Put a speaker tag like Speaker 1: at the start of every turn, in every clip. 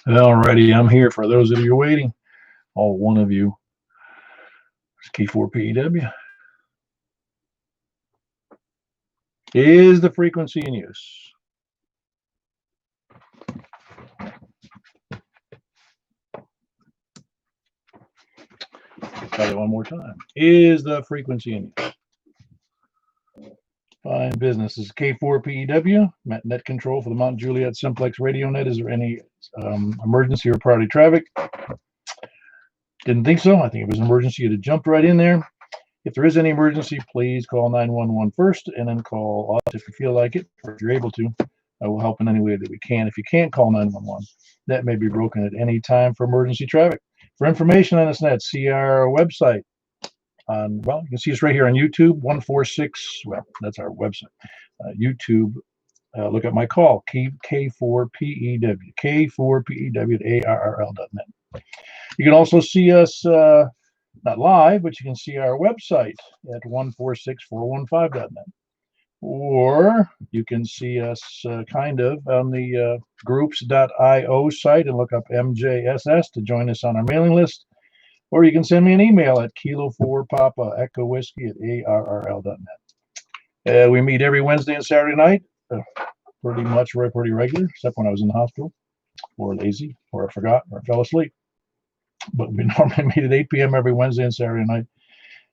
Speaker 1: Alrighty, I'm here for those of you waiting. All one of you. It's K4PEW. Is the frequency in use? Try it one more time. Is the frequency in use? Fine business. This is K4PEW, net control for the Mount Juliet Simplex Radio Net. Is there any emergency or priority traffic? Didn't think so. I think it was an emergency. You'd have jumped right in there. If there is any emergency, please call 911 first and then call us if you feel like it, or if you're able to. I will help in any way that we can. If you can't call 911, that may be broken at any time for emergency traffic. For information on this net, see our website. You can see us right here on YouTube, 146. Well, that's our website. YouTube. Look at my call, K4PEW, K4PEW at ARRL.net. You can also see us, not live, but you can see our website at 146415.net. Or you can see us kind of on the groups.io site and look up MJSS to join us on our mailing list. Or you can send me an email at Kilo4Papa Echo Whiskey at ARRL.net. We meet every Wednesday and Saturday night, pretty regular, except when I was in the hospital, or lazy, or I forgot, or I fell asleep. But we normally meet at 8 p.m. every Wednesday and Saturday night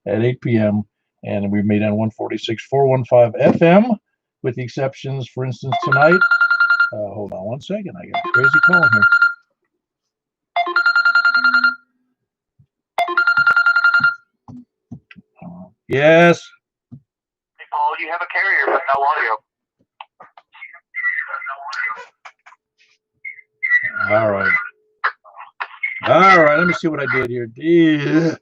Speaker 1: at 8 p.m. And we meet on 146.415 FM, with the exceptions, for instance, tonight. Hold on one second. I got a crazy call here. Yes.
Speaker 2: Hey, Paul, you have a carrier, but no audio.
Speaker 1: All right. All right. Let me see what I did here. Yeah.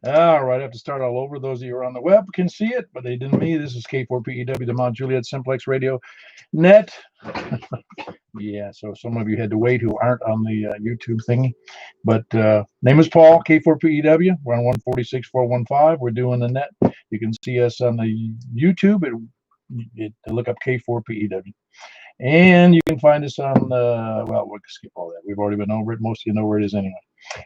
Speaker 1: All right, I have to start all over. Those of you who are on the web can see it, but they didn't me. This is K4PEW, the Mount Juliet Simplex Radio Net. Yeah, so some of you had to wait who aren't on the YouTube thingy. But name is Paul, K4PEW. We're on 146.415. We're doing the net. You can see us on the YouTube. Look up K4PEW. And you can find us on well, we'll skip all that. We've already been over it. Most of you know where it is anyway.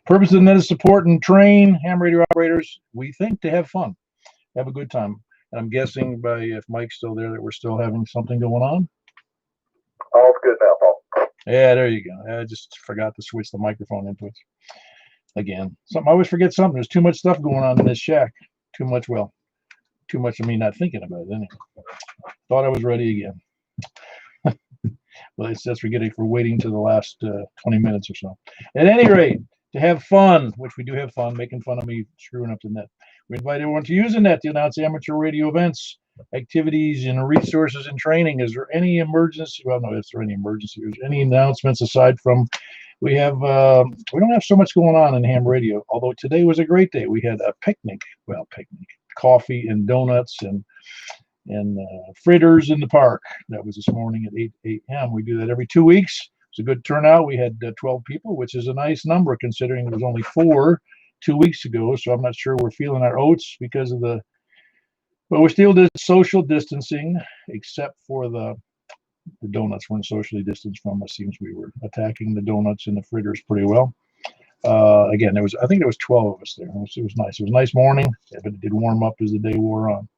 Speaker 1: Purpose of the net is support and train ham radio operators, we think, to have fun, have a good time. And I'm guessing by if Mike's still there that we're still having something going on.
Speaker 2: All's good now, Paul.
Speaker 1: Yeah, there you go. I just forgot to switch the microphone inputs again. I always forget something. There's too much stuff going on in this shack. Too much of me not thinking about it anyway. Thought I was ready again. Well, that's for waiting to the last 20 minutes or so. At any rate, to have fun, which we do have fun, making fun of me screwing up the net. We invite everyone to use the net to announce amateur radio events, activities, and resources and training. Is there any emergency? Well, no, is there any emergency? Is there any announcements aside from we don't have so much going on in ham radio, although today was a great day. We had a picnic, coffee and donuts and fritters in the park. That was this morning at 8 a.m. We do that every 2 weeks. It's a good turnout. We had 12 people, which is a nice number considering there was only 4 2 weeks ago. So I'm not sure we're feeling our oats because of but we're still social distancing, except for the donuts weren't socially distanced from us. Seems we were attacking the donuts and the fritters pretty well. Again, I think there was 12 of us there. It was nice. It was a nice morning, but it did warm up as the day wore on.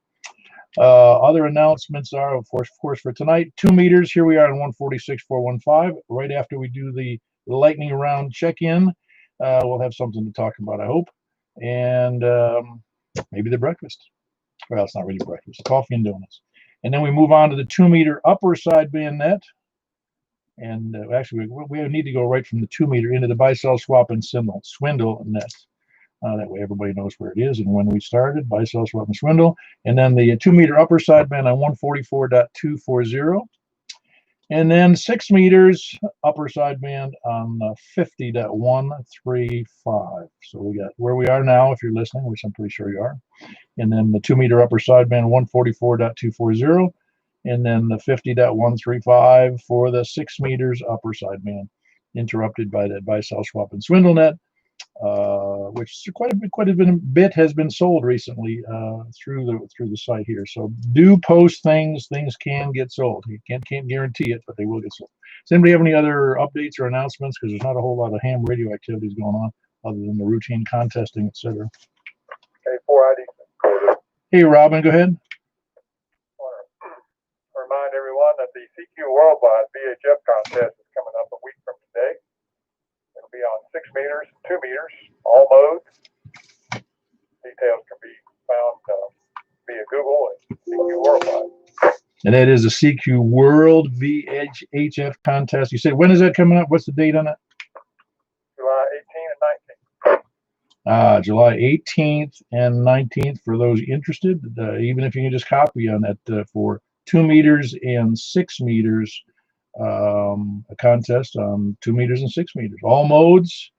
Speaker 1: Other announcements are, of course, for tonight, 2 meters. Here we are on 146.415. Right after we do the lightning round check-in, we'll have something to talk about, I hope, and maybe the breakfast. Well, it's not really breakfast. Coffee and donuts, and then we move on to the 2 meter upper sideband net. And actually, we need to go right from the 2 meter into the buy-sell swap and swindle net. That way everybody knows where it is and when we started, buy, sell, swap, and swindle. And then the 2 meter upper sideband on 144.240. And then 6 meters upper sideband on 50.135. So we got where we are now, if you're listening, which I'm pretty sure you are. And then the 2 meter upper sideband 144.240. And then the 50.135 for the 6 meters upper sideband, interrupted by that buy-sell swap and swindle net. Which quite a bit has been sold recently through the site here. So do post things. Things can get sold. You can't guarantee it, but they will get sold. Does anybody have any other updates or announcements? Because there's not a whole lot of ham radio activities going on other than the routine contesting, etc.
Speaker 2: K4 ID.
Speaker 1: Hey, Robin, go ahead.
Speaker 2: Remind everyone that the CQ Worldwide VHF contest is coming up a week from today. It'll be on 6 meters, 2 meters, all modes. Details can be found via Google and CQ Worldwide.
Speaker 1: And that is a CQ World VHF contest. You said, when is that coming up? What's the date on it?
Speaker 2: July 18th and 19th.
Speaker 1: July 18th and 19th for those interested. Even if you can just copy on that for 2 meters and 6 meters, a contest on 2 meters and 6 meters. All modes.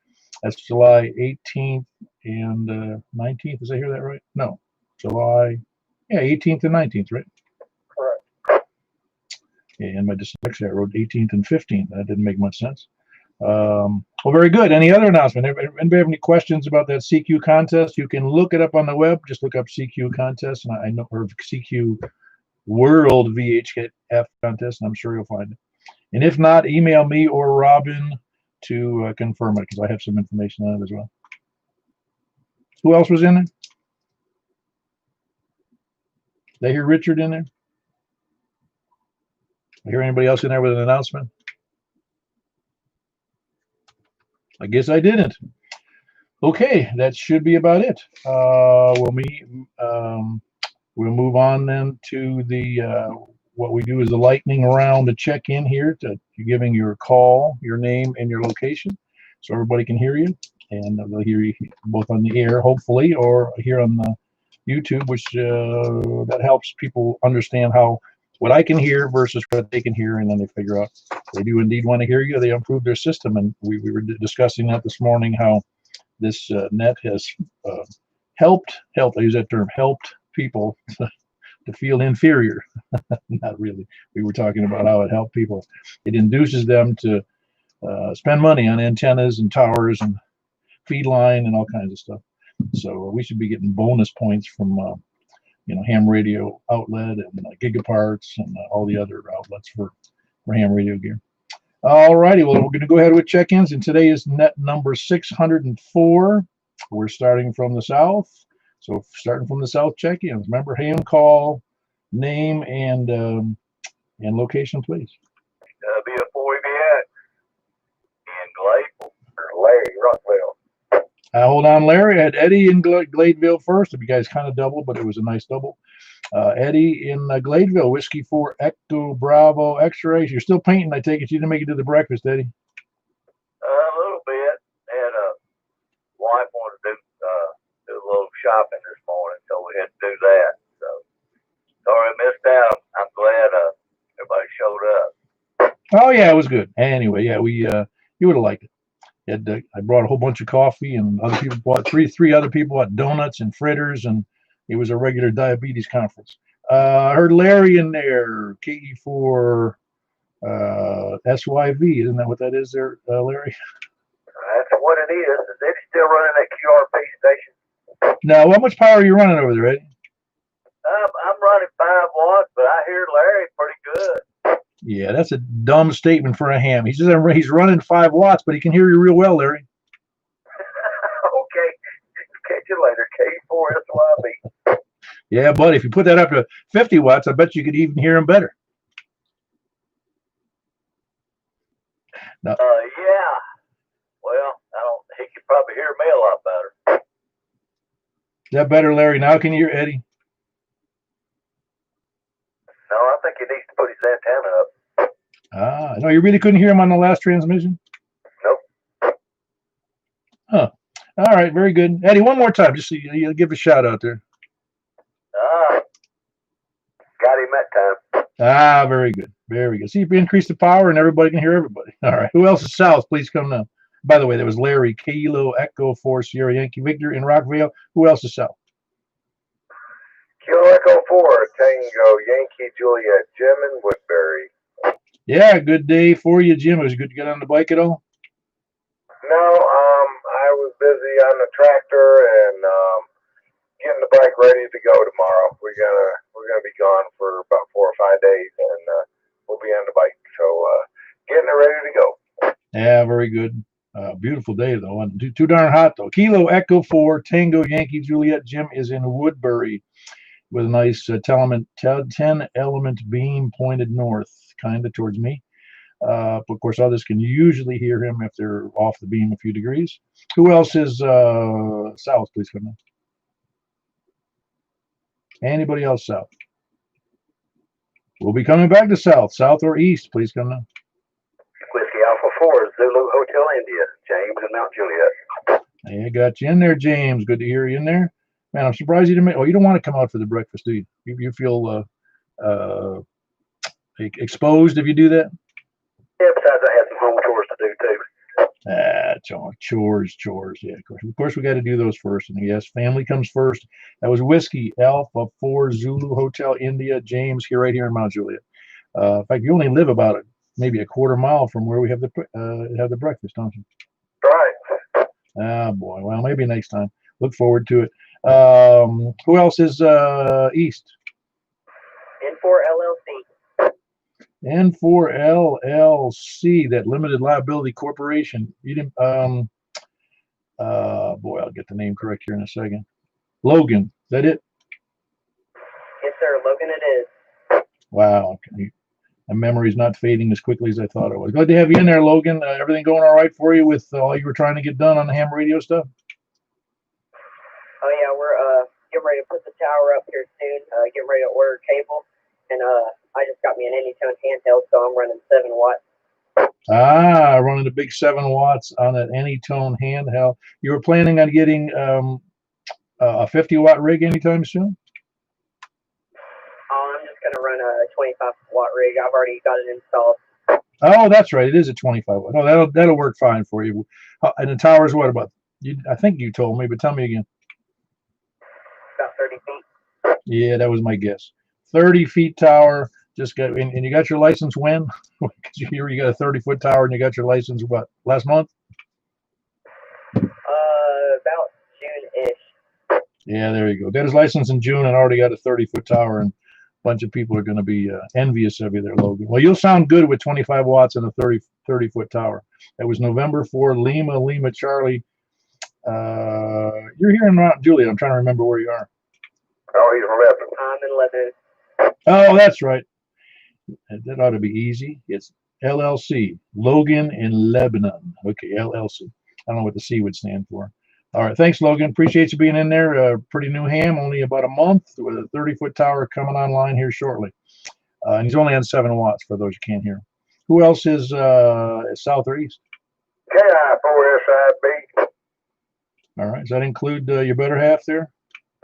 Speaker 1: That's July 18th and 19th. Did I hear that right? No. July, 18th and 19th, right?
Speaker 2: Correct.
Speaker 1: And my dyslexia, I wrote 18th and 15th. That didn't make much sense. Well, very good. Any other announcement? Anybody have any questions about that CQ contest? You can look it up on the web. Just look up CQ contest, and I know, or CQ World VHF contest, and I'm sure you'll find it. And if not, email me or Robin to confirm it, because I have some information on it as well. Who else was in there? Did I hear Richard in there? I hear anybody else in there with an announcement? I guess I didn't. Okay, that should be about it. We'll move on then to the what we do is the lightning round to check in here, to giving your call, your name, and your location, so everybody can hear you, and they'll hear you both on the air, hopefully, or here on the YouTube, which that helps people understand what I can hear versus what they can hear, and then they figure out if they do indeed want to hear you, they improve their system. And we were discussing that this morning, how this net has helped, I use that term, helped people to feel inferior. Not really. We were talking about how it helped people. It induces them to spend money on antennas and towers and feed line and all kinds of stuff. So we should be getting bonus points from ham radio outlet and Gigaparts and all the other outlets for ham radio gear. All righty, well, we're going to go ahead with check-ins, and today is net number 604. We're starting from the south. So starting from the south, check-ins. Remember, ham call, name, and location, please.
Speaker 2: WFOEBX in Glade, or Larry, Rockville.
Speaker 1: Hold on, Larry. I had Eddie in Gladeville first. You guys kind of doubled, but it was a nice double. Eddie in Gladeville, Whiskey 4 Echo Bravo X-ray. You're still painting, I take it. You didn't make it to the breakfast, Eddie?
Speaker 2: A little bit. And wife wanted to do a little shopping this morning, so we had to do that. So sorry I missed out. I'm glad everybody showed up.
Speaker 1: Oh yeah, it was good. Anyway, yeah, you would have liked it. I brought a whole bunch of coffee, and other people bought three other people bought donuts and fritters, and it was a regular diabetes conference. I heard Larry in there, KE4 SYV. Isn't that what that is there, Larry?
Speaker 2: That's what it is. Is Eddie still running that QRP station?
Speaker 1: Now, how much power are you running over there, Eddie?
Speaker 2: I'm running 5 watts, but I hear Larry pretty good.
Speaker 1: Yeah, that's a dumb statement for a ham. He says he's running 5 watts, but he can hear you real well, Larry.
Speaker 2: Okay. Catch you later. K4 SYV.
Speaker 1: Yeah, but if you put that up to 50 watts, I bet you could even hear him better. No.
Speaker 2: Yeah. Well, he could probably hear me a lot better.
Speaker 1: Is that better, Larry? Now can you hear Eddie?
Speaker 2: No, I think he needs to put his antenna up.
Speaker 1: No, you really couldn't hear him on the last transmission?
Speaker 2: Nope.
Speaker 1: Huh. All right, very good. Eddie, one more time, just so you give a shout out there.
Speaker 2: Got him that time.
Speaker 1: Ah, very good. Very good. See, if you increase the power and everybody can hear everybody. All right. Who else is south? Please come now. By the way, there was Larry, Kilo, Echo 4, Sierra Yankee Victor in Rockville. Who else is south?
Speaker 3: Kilo Echo 4, Tango, Yankee, Juliet, Jim in Woodbury.
Speaker 1: Yeah, good day for you, Jim. It was good to get on the bike at all.
Speaker 3: No, I was busy on the tractor and getting the bike ready to go tomorrow. We're gonna be gone for about 4 or 5 days, and we'll be on the bike. So getting it ready to go.
Speaker 1: Yeah, very good. Beautiful day though, and too darn hot though. Kilo Echo 4, Tango Yankee Juliet. Jim is in Woodbury with a nice 10-element beam pointed north, kind of towards me. But of course, others can usually hear him if they're off the beam a few degrees. Who else is south? Please come in. Anybody else south? We'll be coming back to south or east. Please come now.
Speaker 3: Whiskey Alpha 4, Zulu Hotel India, James and Mount Juliet.
Speaker 1: I got you in there, James. Good to hear you in there. Man, I'm surprised you didn't. Oh, you don't want to come out for the breakfast, do you? You feel exposed if you do that?
Speaker 3: Yeah, besides I have some home chores to do too.
Speaker 1: Chores. Yeah, of course, we got to do those first. And yes, family comes first. That was Whiskey Alpha 4 Zulu Hotel India, James, right here in Mount Juliet. In fact, you only live about maybe a quarter mile from where we have the breakfast, don't you?
Speaker 3: Right.
Speaker 1: Ah, boy. Well, maybe next time. Look forward to it. Who else is east?
Speaker 4: N4 LLC.
Speaker 1: N4 LLC, that limited liability corporation. You didn't. Boy, I'll get the name correct here in a second. Logan, is that it?
Speaker 4: Yes, sir. Logan, it is.
Speaker 1: Wow. Okay. My memory's not fading as quickly as I thought it was. Glad to have you in there, Logan. Everything going all right for you with all you were trying to get done on the ham radio stuff?
Speaker 4: Oh yeah, we're getting ready to put the tower up here soon. Getting ready to order cable, and I just got me an Anytone handheld, so I'm running 7 watts.
Speaker 1: Ah, running a big 7 watts on an Anytone handheld. You were planning on getting a 50-watt rig anytime soon?
Speaker 4: Oh, I'm just gonna run a 25-watt rig. I've already got it installed.
Speaker 1: Oh, that's right. It is a 25 watt. Oh, that'll work fine for you. And the tower's what about? I think you told me, but tell me again.
Speaker 4: About 30 feet.
Speaker 1: Yeah, that was my guess. 30 feet tower. Just got and you got your license when? Because you got a 30-foot tower and you got your license what, last month?
Speaker 4: About June-ish.
Speaker 1: Yeah, there you go. Got his license in June and already got a 30-foot tower, and a bunch of people are going to be envious of you there, Logan. Well, you'll sound good with 25 watts and a 30-foot tower. That was November 4, Lima, Charlie. You're here in Mount Juliet. I'm trying to remember where you are.
Speaker 3: Oh, he's in Lebanon.
Speaker 4: I'm in Lebanon.
Speaker 1: Oh, that's right. That ought to be easy. It's LLC, Logan in Lebanon. Okay, LLC. I don't know what the C would stand for. All right, thanks, Logan. Appreciate you being in there. Pretty new ham, only about a month, with a 30-foot tower coming online here shortly. And he's only on 7 watts for those you can't hear. Who else is south or east?
Speaker 3: KI4SIB.
Speaker 1: All right, does that include your better half there?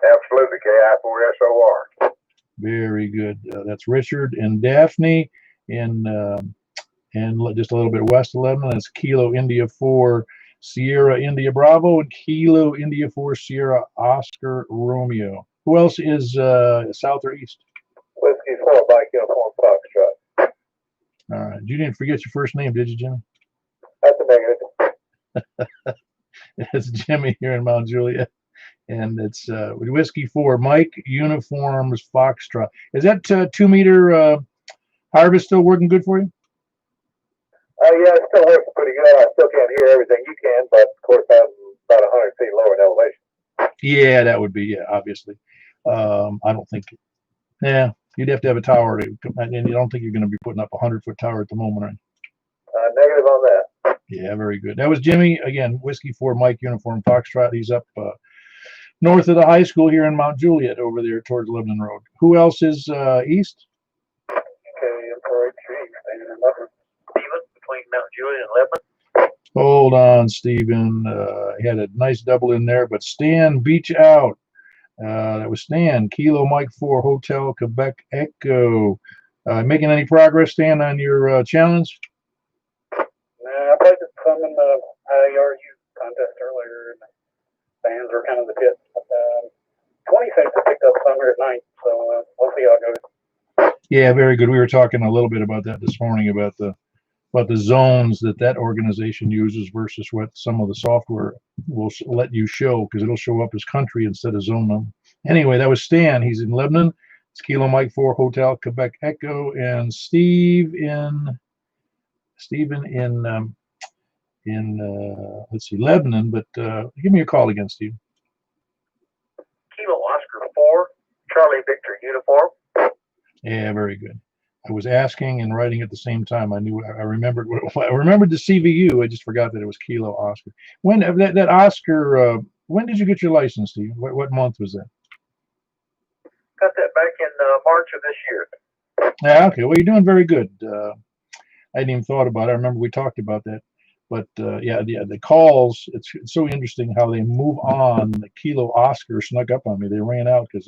Speaker 3: Absolutely, KI4SOR.
Speaker 1: Very good. That's Richard and Daphne in and just a little bit west of Lebanon. That's Kilo India 4 Sierra India Bravo and Kilo India 4 Sierra Oscar Romeo. Who else is south or east?
Speaker 3: Whiskey 4 Bike Uniform Foxtrot.
Speaker 1: All right. You didn't forget your first name, did you, Jimmy?
Speaker 3: That's a negative.
Speaker 1: It's Jimmy here in Mount Juliet. And it's Whiskey 4 Mike Uniforms Foxtrot. Is that 2-meter harvest still working good for you?
Speaker 3: Yeah, it still works pretty good. I still can't hear everything you can, but of course I'm about 100 feet lower in elevation.
Speaker 1: Yeah, that would be, yeah, obviously. I don't think, yeah, you'd have to have a tower and you don't think you're going to be putting up a 100-foot tower at the moment, right?
Speaker 3: Negative on that.
Speaker 1: Yeah, very good. That was Jimmy, again, Whiskey 4 Mike Uniform Foxtrot. He's up north of the high school here in Mount Juliet over there towards Lebanon Road. Who else is east?
Speaker 3: Okay, between Mount Juliet and Lebanon.
Speaker 1: Hold on, Stephen. He had a nice double in there, but Stan beat you out. That was Stan. Kilo Mike 4 Hotel Quebec Echo. Making any progress, Stan, on your challenge?
Speaker 5: I played some in the IRU contest earlier, and fans were kind of the pit. 20 cents I picked up some here at night, so we'll see how it goes.
Speaker 1: Yeah, very good. We were talking a little bit about that this morning, about the zones that organization uses versus what some of the software will let you show, because it'll show up as country instead of zone number. Anyway, that was Stan. He's in Lebanon. It's Kilo Mike 4 Hotel Quebec Echo, and Stephen in let's see, Lebanon. But give me a call again, Steve.
Speaker 3: Kilo Oscar 4, Charlie Victor Uniform.
Speaker 1: Yeah, very good. I was asking and writing at the same time. I remembered what it was. I remembered the CVU. I just forgot that it was Kilo Oscar. When that Oscar? When did you get your license, Steve? What month was that?
Speaker 3: Got that back in March of this year.
Speaker 1: Yeah, okay. Well, you're doing very good. I hadn't even thought about it. I remember we talked about that. But yeah, the calls, it's so interesting how they move on. The Kilo Oscar snuck up on me. They ran out because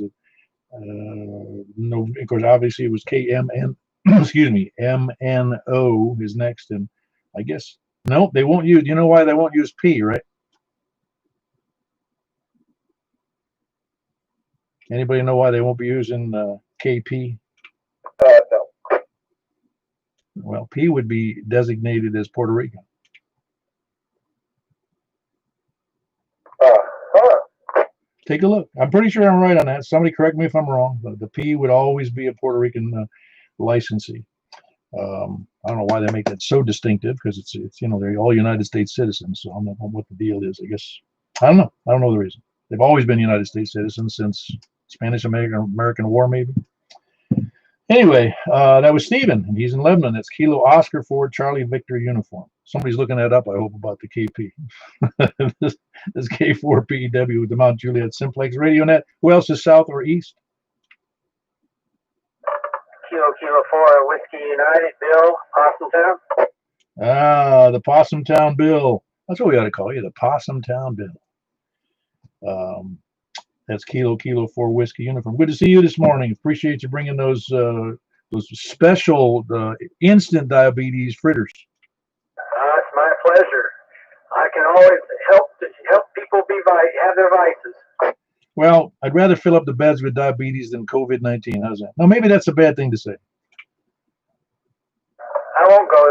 Speaker 1: no, of course, obviously it was KMN, excuse me, MNO is next. And I guess, no, they won't use, you know why they won't use P, right? Anybody know why they won't be using KP?
Speaker 3: No.
Speaker 1: Well, P would be designated as Puerto Rican. Take a look. I'm pretty sure I'm right on that. Somebody correct me if I'm wrong, but the P would always be a Puerto Rican licensee. I don't know why they make that so distinctive, because it's they're all United States citizens. So I don't know what the deal is. I guess I don't know. I don't know the reason. They've always been United States citizens since Spanish-American War, maybe. Anyway, that was Stephen, and he's in Lebanon. That's Kilo Oscar 4 Charlie Victor Uniform. Somebody's looking that up, I hope, about the KP. This is K4PEW with the Mount Juliet Simplex Radio Net. Who else is south or east?
Speaker 3: Kilo 4 Whiskey United, Bill, Possum Town.
Speaker 1: Ah, the Possum Town Bill. That's what we ought to call you, the Possum Town Bill. That's Kilo 4 Whiskey Uniform. Good to see you this morning. Appreciate you bringing those special instant diabetes fritters.
Speaker 3: It's my pleasure. I can always help people have their vices.
Speaker 1: Well, I'd rather fill up the beds with diabetes than COVID-19. How's that? No, maybe that's a bad thing to say.
Speaker 3: I won't go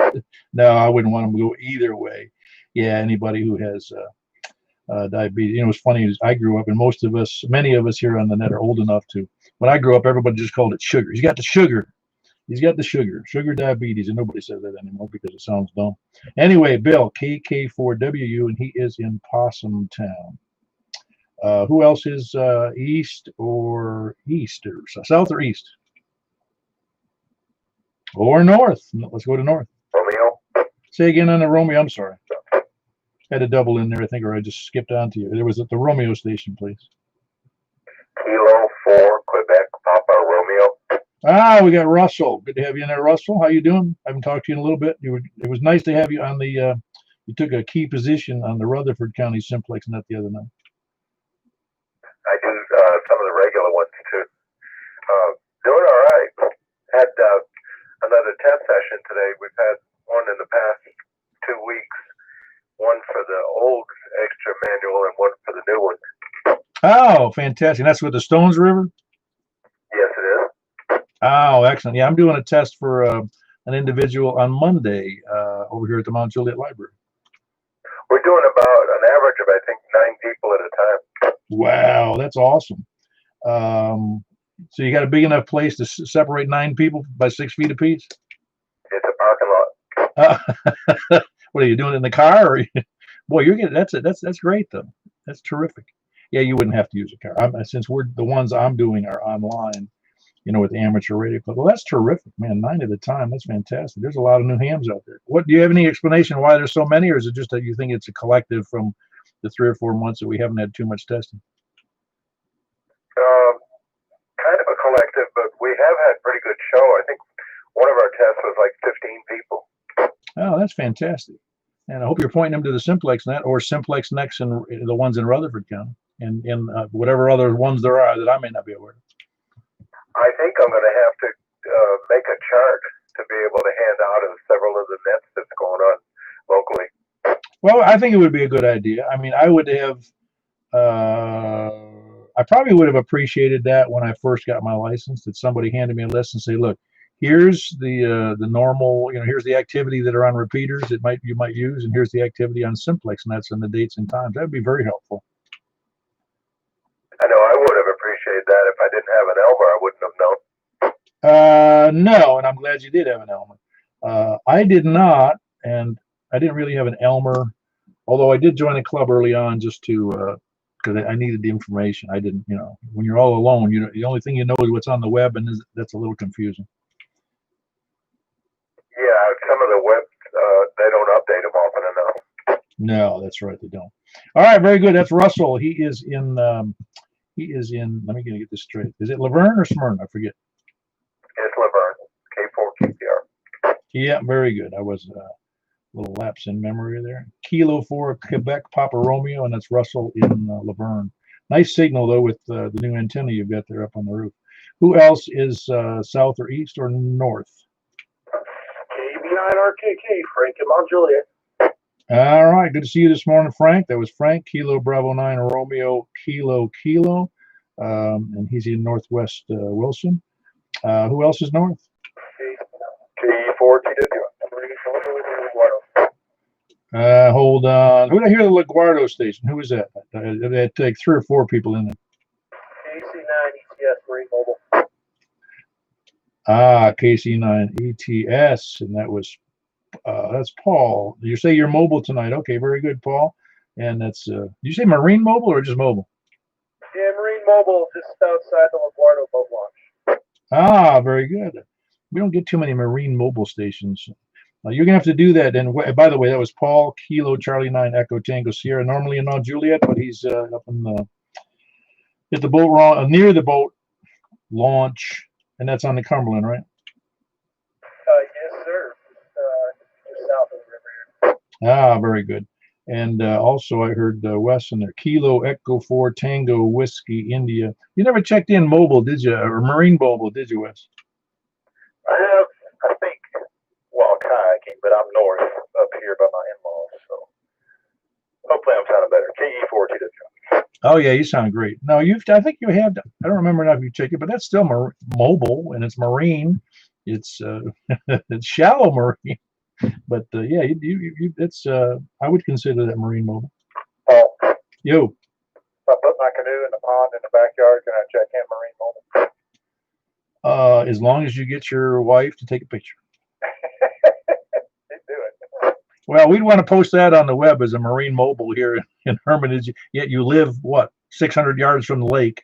Speaker 3: there.
Speaker 1: No, I wouldn't want them to go either way. Yeah, anybody who has diabetes. You know, it's funny, I grew up, and many of us here on the net are old enough to, when I grew up, everybody just called it sugar. He's got the sugar. He's got the sugar diabetes, and nobody says that anymore because it sounds dumb. Anyway, Bill, KK4WU, and he is in Possum Town. Who else is east or south or east? Or north? Let's go to north.
Speaker 3: Romeo.
Speaker 1: Say again on the Romeo. I'm sorry. Had a double in there, I think, or I just skipped on to you. It was at the Romeo station, please.
Speaker 3: Kilo 4 Quebec Papa Romeo.
Speaker 1: Ah, we got Russell. Good to have you in there, Russell. How you doing? I haven't talked to you in a little bit. It was nice to have you on the. You took a key position on the Rutherford County Simplex Net the other night.
Speaker 3: I do some of the regular ones too. Doing all right. Had another test session today. We've had one in the past 2 weeks. One for the old extra manual and one for the new one.
Speaker 1: Oh, fantastic. That's with the Stones River?
Speaker 3: Yes, it is.
Speaker 1: Oh, excellent. Yeah, I'm doing a test for an individual on Monday over here at the Mount Juliet Library.
Speaker 3: We're doing about an average of, I think, 9 people at a time.
Speaker 1: Wow, that's awesome. So you got a big enough place to separate 9 people by 6 feet apiece?
Speaker 3: It's a parking lot.
Speaker 1: What are you doing in the car? Or boy, you're getting that's great though. That's terrific. Yeah, you wouldn't have to use a car. Since the ones I'm doing are online, with the amateur radio club. Well, that's terrific, man. 9 at a time. That's fantastic. There's a lot of new hams out there. Do you have any explanation why there's so many, or is it just that you think it's a collective from the 3 or 4 months that we haven't had too much testing?
Speaker 3: Kind of a collective, but we have had pretty good show. I think one of our tests was like 15 people.
Speaker 1: Oh, that's fantastic. And I hope you're pointing them to the Simplex Net or Simplex Nets and the ones in Rutherford County and whatever other ones there are that I may not be aware of.
Speaker 3: I think I'm going to have to make a chart to be able to hand out of several of the nets that's going on locally.
Speaker 1: Well, I think it would be a good idea. I mean, I would have, I probably would have appreciated that when I first got my license, that somebody handed me a list and say, look, here's the normal, here's the activity that are on repeaters that you might use, and here's the activity on simplex nets and the dates and times. That would be very helpful.
Speaker 3: I know I would have appreciated that. If I didn't have an Elmer, I wouldn't have known.
Speaker 1: No, and I'm glad you did have an Elmer. I did not, and I didn't really have an Elmer, although I did join a club early on just to, because I needed the information. I didn't, when you're all alone, the only thing you know is what's on the web, and that's a little confusing.
Speaker 3: Yeah, some of the web, they don't update them often enough.
Speaker 1: No, that's right, they don't. All right, very good. That's Russell. He is in, let me get this straight. Is it Laverne or Smyrna? I forget.
Speaker 3: It's Laverne, K4QPR.
Speaker 1: Yeah, very good. I was a little lapse in memory there. Kilo 4 Quebec Papa Romeo, and that's Russell in Laverne. Nice signal, though, with the new antenna you've got there up on the roof. Who else is south or east or north?
Speaker 3: KB9RKK, Frank and Mount Juliet.
Speaker 1: All right, good to see you this morning, Frank. That was Frank, Kilo Bravo 9 Romeo Kilo, and he's in Northwest Wilson. Who else is north?
Speaker 3: K4TW.
Speaker 1: Hold on. Who did I hear the LaGuardo station? Who was that? They had like 3 or 4 people in it.
Speaker 5: KC9 ETS Marine Mobile.
Speaker 1: KC9 ETS, and that's Paul. You say you're mobile tonight. Okay, very good, Paul. And that's did you say Marine Mobile or just mobile?
Speaker 5: Yeah, Marine Mobile, just outside the LaGuardo boat launch.
Speaker 1: Very good. We don't get too many Marine Mobile stations. You're gonna have to do that. And by the way, that was Paul, Kilo Charlie 9 Echo Tango Sierra, normally in Mount Juliet, but he's up in at the boat near the boat launch, and that's on the Cumberland, right?
Speaker 5: Yes, sir. Just south of the river here.
Speaker 1: Very good. And also, I heard Wes in there. Kilo Echo 4 Tango Whiskey India. You never checked in mobile, did you? Or Marine Mobile, did you, Wes?
Speaker 3: I have, I think, kayaking, but I'm north up here by my in-laws, so hopefully I'm sounding better. KE4TW.
Speaker 1: Oh yeah, you sound great. No, I think you have. I don't remember enough if you checked it, but that's still mobile, and it's marine. It's it's shallow marine, but yeah, it's I would consider that marine mobile.
Speaker 2: Oh,
Speaker 1: Yo,
Speaker 2: if I put my canoe in the pond in the backyard, can I check in Marine Mobile?
Speaker 1: as long as you get your wife to take a picture.
Speaker 2: You do it.
Speaker 1: Well, we'd want to post that on the web as a Marine Mobile here in Hermitage. Yet you live, what, 600 yards from the lake?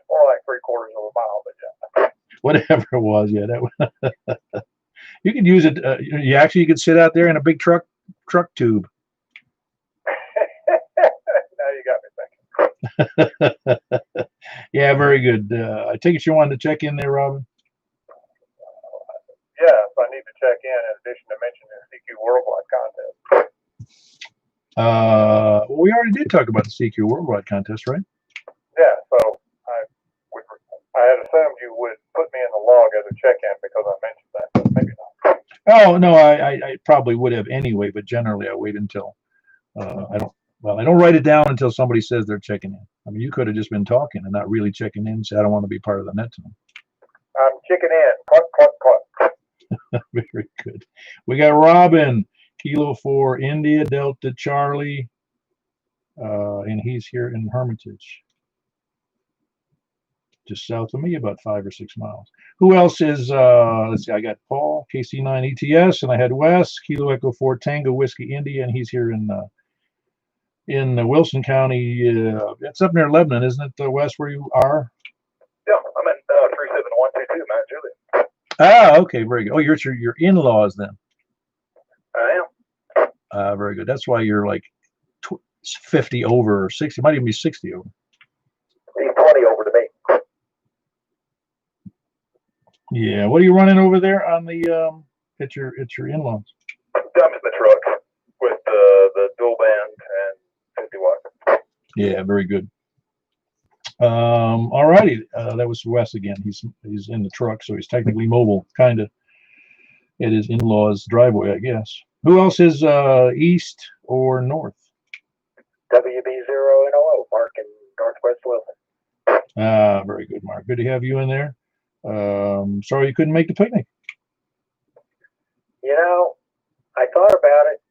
Speaker 2: Or like 3/4 of a mile, but yeah.
Speaker 1: Whatever it was, yeah. That you could use it. You could sit out there in a big truck tube.
Speaker 2: Now you got me thinking.
Speaker 1: Yeah, very good. I take it you wanted to check in there, Robin?
Speaker 2: Yeah, so I need to check in addition to mentioning the CQ Worldwide contest.
Speaker 1: Well, we already did talk about the CQ Worldwide contest, right?
Speaker 2: Yeah, so I had assumed you would put me in the log as a check-in because I mentioned that, but maybe not.
Speaker 1: Oh no, I probably would have anyway, but generally I wait until I don't write it down until somebody says they're checking in. I mean, you could have just been talking and not really checking in. Say, I don't want to be part of the net tonight.
Speaker 2: I'm checking in. Cluck, cluck, cluck.
Speaker 1: Very good. We got Robin, Kilo 4 India Delta Charlie, and he's here in Hermitage, just south of me, about 5 or 6 miles. Who else is? Let's see. I got Paul, KC9 ETS, and I had Wes, Kilo Echo 4 Tango Whiskey India, and he's here in Wilson County. It's up near Lebanon, isn't it, Wes, where you are?
Speaker 3: Yeah, I'm at 37122, Mount Juliet.
Speaker 1: Okay, very good. Oh, you're at your in-laws then.
Speaker 3: I am.
Speaker 1: Very good. That's why you're like 50 over or 60. Might even be 60 over.
Speaker 3: He's 20 over to me.
Speaker 1: Yeah. What are you running over there on the at your in-laws?
Speaker 3: I'm in the truck with the dual band and 50 watt.
Speaker 1: Yeah, very good. All righty. That was Wes again. He's in the truck, so he's technically mobile, kind of, at his in-laws' driveway, I guess. Who else is east or north?
Speaker 5: WB0NOO, Mark in Northwest Wilson.
Speaker 1: Very good, Mark. Good to have you in there. Sorry you couldn't make the picnic.
Speaker 5: You know, I thought about it,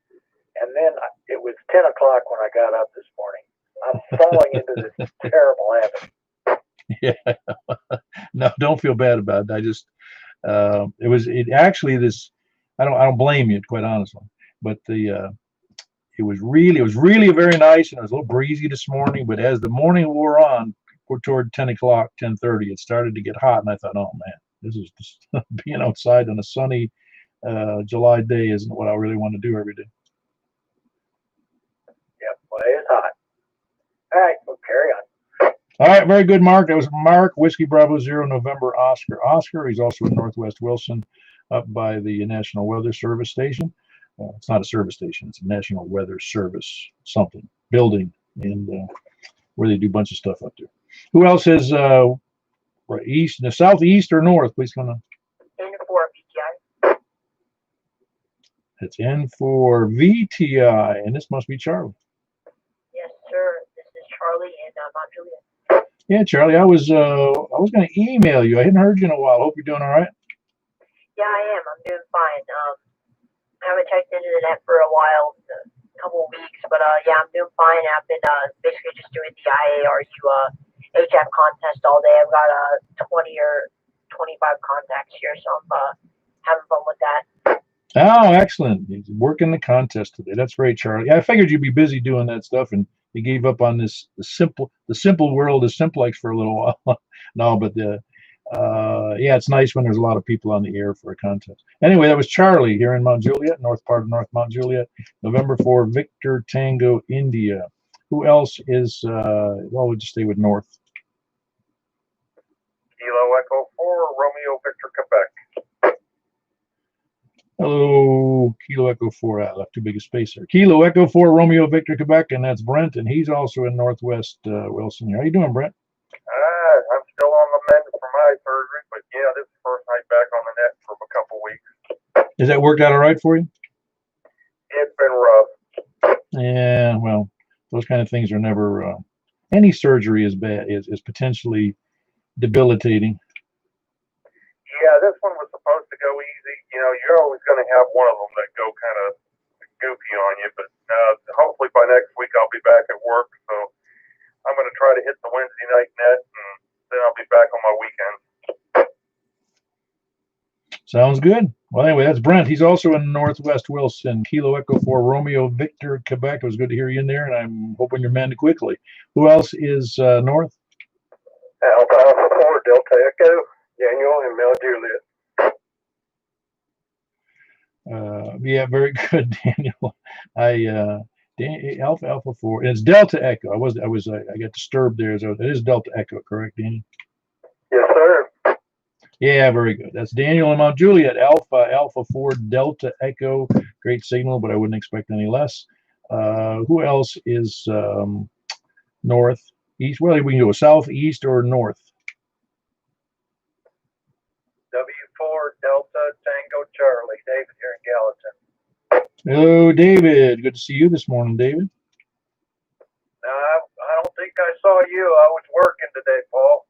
Speaker 5: and then it was 10 o'clock when I got up this morning. I'm falling into this terrible habit.
Speaker 1: Yeah. No, don't feel bad about it. I just it actually this I don't blame you, quite honestly. But it was really very nice, and it was a little breezy this morning, but as the morning wore on, we're toward 10 o'clock, 10:30, it started to get hot, and I thought, oh man, this is just being outside on a sunny July day isn't what I really want to do every day.
Speaker 5: Yep, well, it's hot. All right, we'll carry on.
Speaker 1: All right, very good, Mark. That was Mark, Whiskey Bravo 0, November, Oscar. Oscar, he's also in Northwest Wilson, up by the National Weather Service Station. It's not a service station, it's a National Weather Service something, building, and where they do a bunch of stuff up there. Who else is east, southeast or north? Please come on.
Speaker 4: N4 VTI.
Speaker 1: That's N4 VTI, and this must be Charlie.
Speaker 4: Yes, sir. This is Charlie in Mount Juliet.
Speaker 1: Yeah, Charlie, I was going to email you. I hadn't heard you in a while. Hope you're doing all right.
Speaker 4: Yeah, I am. I'm doing fine. I haven't checked into the net for a while, a couple of weeks, but yeah, I'm doing fine. I've been basically just doing the IARU HF contest all day. I've got 20 or 25 contacts here, so I'm having fun with that.
Speaker 1: Oh, excellent. You're working the contest today. That's great, Charlie. I figured you'd be busy doing that stuff, and you gave up on the simple world of Simplex for a little while. No, but yeah, it's nice when there's a lot of people on the air for a contest. Anyway, that was Charlie here in Mount Juliet, north part of North Mount Juliet, November 4, Victor Tango, India. Who else is, well, we'll just stay with North.
Speaker 2: Kilo Echo 4, Romeo Victor, Quebec.
Speaker 1: Hello, Kilo Echo 4. I left too big a space there. Kilo Echo 4, Romeo Victor, Quebec, and that's Brent, and he's also in Northwest Wilson. How you doing, Brent?
Speaker 2: I'm still on the mend from my surgery, but yeah, this is the first night back on the net for a couple weeks.
Speaker 1: Has that worked out all right for you?
Speaker 2: It's been rough.
Speaker 1: Yeah, well, those kind of things are never. Any surgery is bad. Is potentially debilitating.
Speaker 2: Yeah, this one was supposed to go easy. You know, you're always going to have one of them that go kind of goofy on you, but hopefully by next week I'll be back at work. So I'm going to try to hit the Wednesday night net, and then I'll be back on my weekend.
Speaker 1: Sounds good. Well, anyway, that's Brent. He's also in Northwest Wilson. Kilo Echo 4, Romeo Victor, Quebec. It was good to hear you in there, and I'm hoping you're mended quickly. Who else is north?
Speaker 5: Alpha 4, Delta Echo, Daniel in Mount Juliet.
Speaker 1: Yeah, very good, Daniel. Alpha 4, and it's Delta Echo. I got disturbed there. So it is Delta Echo, correct, Daniel?
Speaker 5: Yes, sir.
Speaker 1: Yeah, very good. That's Daniel in Mount Juliet. Alpha 4, Delta Echo. Great signal, but I wouldn't expect any less. Who else is north, east? Well, we can go south, east, or north.
Speaker 5: W4 Delta Tango Charlie, David here in Gallatin.
Speaker 1: Hello, David. Good to see you this morning, David.
Speaker 5: No, I don't think I saw you. I was working today, Paul.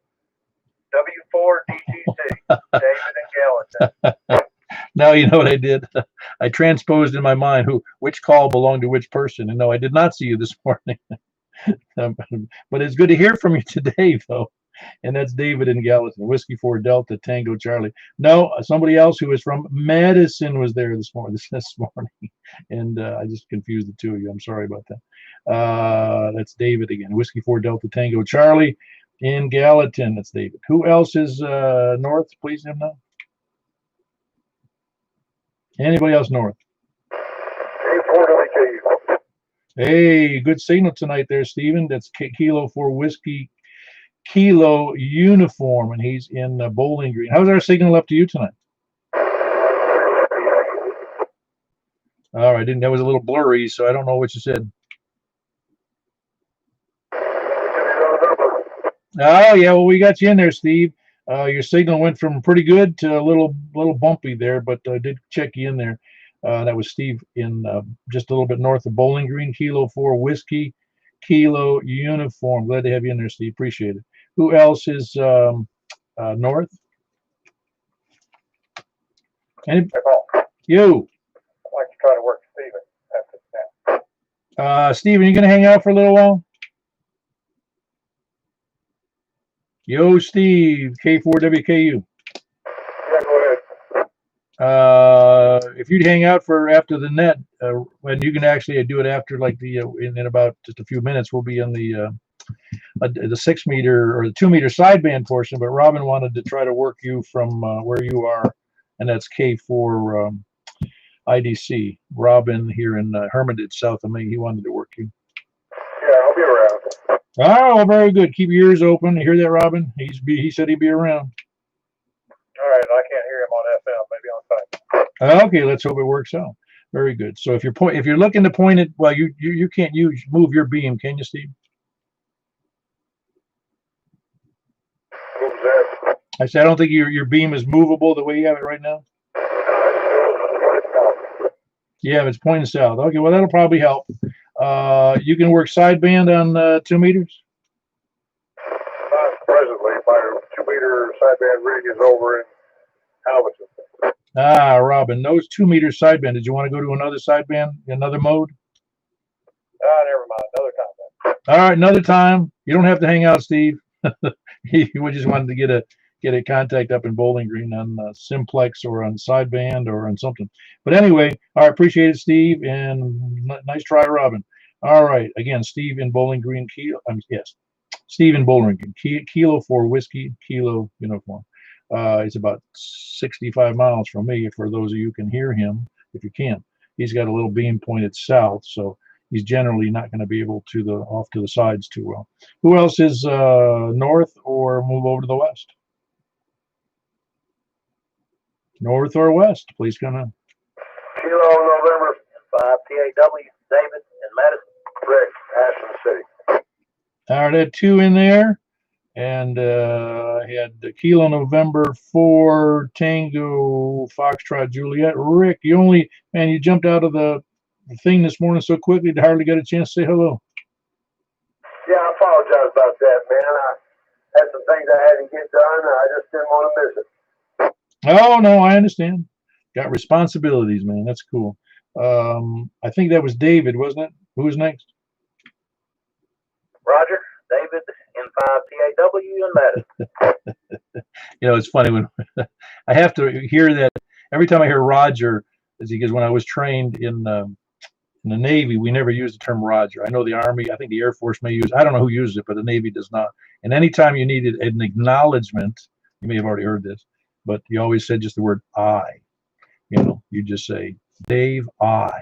Speaker 5: W4 DTC, David in Gallatin.
Speaker 1: Now you know what I did. I transposed in my mind which call belonged to which person. And no, I did not see you this morning. But it's good to hear from you today, though. And that's David in Gallatin. Whiskey 4 Delta Tango Charlie. No, somebody else who was from Madison was there this morning. And I just confused the two of you. I'm sorry about that. That's David again. Whiskey 4 Delta Tango Charlie in Gallatin. That's David. Who else is north? Please let him know. Anybody else north? Hey, good signal tonight there, Stephen. That's Kilo 4 Whiskey Kilo uniform, and he's in Bowling Green. How's our signal up to you tonight? All right, that was a little blurry, so I don't know what you said. Oh yeah, well we got you in there, Steve. Your signal went from pretty good to a little bumpy there, but I did check you in there. That was Steve in just a little bit north of Bowling Green, Kilo 4 Whiskey, Kilo Uniform. Glad to have you in there, Steve. Appreciate it. Who else is north? Any,
Speaker 2: Hey, Paul,
Speaker 1: you,
Speaker 2: I'd like to try to work Steven after that.
Speaker 1: Steven, you gonna hang out for a little while? Yo, Steve, K4WKU.
Speaker 2: Yeah, go ahead.
Speaker 1: If you'd hang out for after the net, and you can actually do it after like the in about just a few minutes, we'll be in the 6 meter or the 2 meter sideband portion. But Robin wanted to try to work you from where you are, and that's K4 IDC. Robin here in Hermitage, south of me. He wanted to work you.
Speaker 2: Yeah, I'll be around.
Speaker 1: Oh, very good. Keep your ears open. You hear that, Robin? He said he'd be around.
Speaker 2: All right, I can't hear him on FM, maybe on time.
Speaker 1: Okay, let's hope it works out. Very good. So if you're looking to point it, well, you can't move your beam, can you, Steve?
Speaker 2: Who's that?
Speaker 1: I said I don't think your beam is movable the way you have it right now. Yeah, it's pointing south. Okay, well that'll probably help. You can work sideband on 2 meters.
Speaker 2: Not presently. My 2 meter sideband rig is over in Halverson.
Speaker 1: Ah, Robin, those 2 meter sideband. Did you want to go to another sideband, another mode?
Speaker 2: Never mind. Another time then.
Speaker 1: All right, another time. You don't have to hang out, Steve. We just wanted to get a contact up in Bowling Green on Simplex or on sideband or on something. But anyway, all right, appreciate it, Steve, and nice try, Robin. All right, again, Steve in Bowling Green, yes, Steve in Bowling Green, Kilo 4 Whiskey, Kilo Uniform. It's about 65 miles from me. For those of you who can hear him, if you can, he's got a little beam pointed south, so he's generally not going to be able to off to the sides too well. Who else is north or move over to the west? North or west, please come in.
Speaker 3: Kilo November 5 TAW, David and Madison.
Speaker 2: Rick, Ashland City.
Speaker 1: All right, I had 2 in there, and I had the Kilo November 4 Tango Foxtrot Juliet. Rick, you jumped out of the thing this morning so quickly to hardly get a chance to say hello.
Speaker 3: Yeah, I apologize about that, man. I had some things I had to get done. I just didn't want to miss it.
Speaker 1: Oh no, I understand. Got responsibilities, man. That's cool. I think that was David, wasn't it? Who was next?
Speaker 3: Roger, David, N5 TAW, and Madison.
Speaker 1: It's funny when I have to hear that every time I hear Roger, is because when I was trained in the Navy, we never used the term Roger. I know the Army, I think the Air Force may use. I don't know who uses it, but the Navy does not. And anytime you needed an acknowledgement, you may have already heard this, but you always said just the word I. You just say Dave I.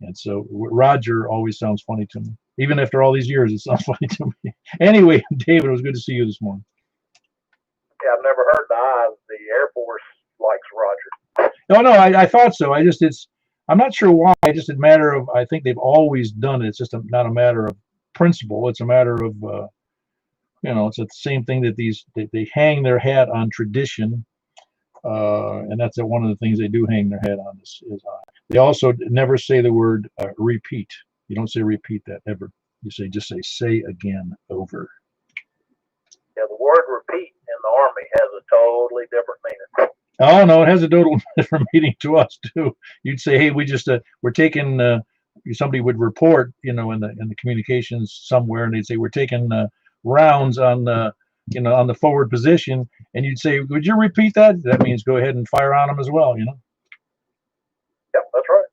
Speaker 1: And so Roger always sounds funny to me. Even after all these years, it sounds funny to me. Anyway, David, it was good to see you this morning.
Speaker 3: Yeah, I've never heard the Air Force likes Roger.
Speaker 1: No, I thought so. I'm not sure why. It's just a matter of, I think they've always done it. It's just not a matter of principle. It's a matter of, it's the same thing that they hang their hat on tradition. And that's one of the things they do hang their hat on is they also never say the word repeat. You don't say repeat that ever. You just say again over.
Speaker 3: Yeah, the word repeat in the Army has a totally different meaning.
Speaker 1: Oh no, it has a total different meaning to us too. You'd say, hey, we're taking. Somebody would report, in the communications somewhere, and they'd say we're taking rounds on on the forward position, and you'd say, would you repeat that? That means go ahead and fire on them as well,
Speaker 3: Yep, that's right.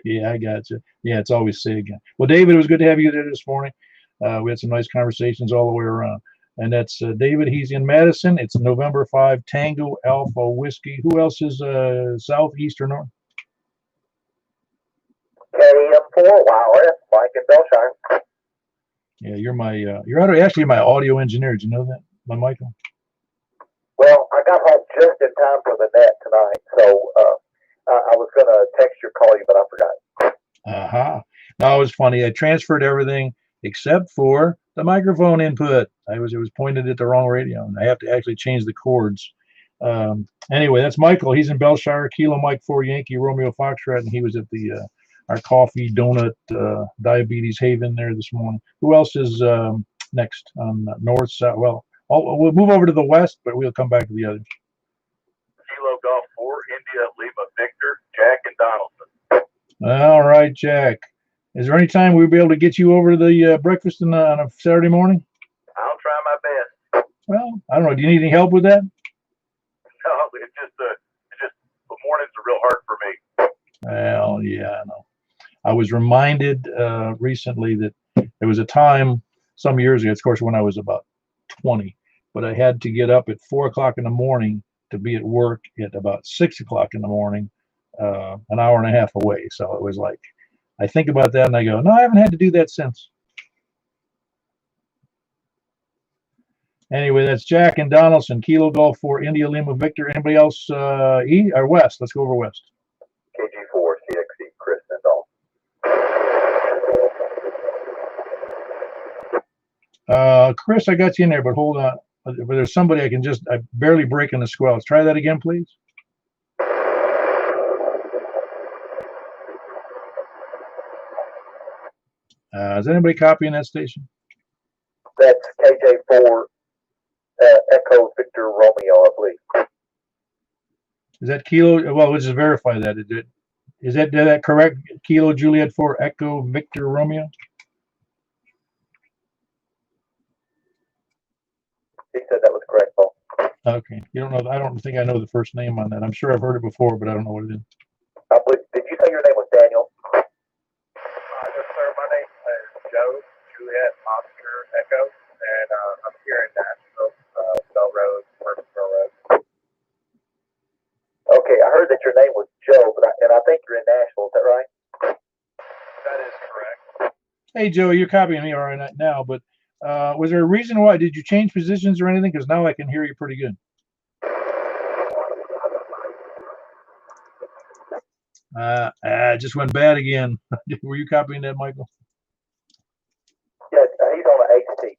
Speaker 1: Yeah, I got you. Yeah, it's always say again. Well, David, it was good to have you there this morning. We had some nice conversations all the way around. And that's David. He's in Madison. It's November 5 Tango Alpha Whiskey. Who else is south, east, or north?
Speaker 3: KM4 YRF, Mike and Belshire.
Speaker 1: Yeah, you're actually my audio engineer. Did you know that, my Michael?
Speaker 3: Well, I got home just in time for the net tonight, so I was going to text you or call you, but I forgot.
Speaker 1: No, it was funny. I transferred everything. except for the microphone input. It was pointed at the wrong radio, and I have to actually change the cords. Anyway, that's Michael. He's in Bellshire, Kilo Mike 4 Yankee Romeo Foxtrot, and he was at the our coffee donut diabetes haven there this morning. Who else is next on north, south? Well, we'll move over to the west, but we'll come back to the others.
Speaker 3: Kilo Golf 4, India, Lima, Victor, Jack, and Donaldson.
Speaker 1: All right, Jack. Is there any time we'll be able to get you over to the breakfast on a Saturday morning?
Speaker 3: I'll try my best.
Speaker 1: Well, I don't know. Do you need any help with that?
Speaker 3: No, it's just the mornings are real hard for me.
Speaker 1: Well, yeah, I know. I was reminded recently that there was a time some years ago, of course, when I was about 20, but I had to get up at 4 o'clock in the morning to be at work at about 6 o'clock in the morning, an hour and a half away. So it was like, I think about that and I go, no, I haven't had to do that since. Anyway, that's Jack and Donaldson, Kilo Golf 4, India Lima Victor. Anybody else east or west? Let's go over west.
Speaker 3: KG4, CXE, Chris and all.
Speaker 1: Chris, I got you in there, but hold on. But there's somebody I'm barely breaking the squelch. Try that again, please. Is anybody copying that station?
Speaker 3: That's KJ4, Echo Victor Romeo, I believe.
Speaker 1: Is that Kilo? Well, let's just verify that. Is that correct? Kilo Juliet 4 Echo Victor Romeo?
Speaker 3: He said that was correct, Paul.
Speaker 1: Okay. You don't know. I don't think I know the first name on that. I'm sure I've heard it before, but I don't know what it is.
Speaker 3: I believe, did you say your name was Daniel? Yes, sir. My name is Joe, Juliet, Oscar, Echo, and I'm here in Nashville, Bell Road, Murfreesboro Road. Okay, I heard that your name was Joe, and I think you're in Nashville. Is that right? That is correct.
Speaker 1: Hey, Joe, you're copying me all right now, but was there a reason why? Did you change positions or anything? Because now I can hear you pretty good. It just went bad again. Were you copying that, Michael?
Speaker 3: Yeah, he's on an HT.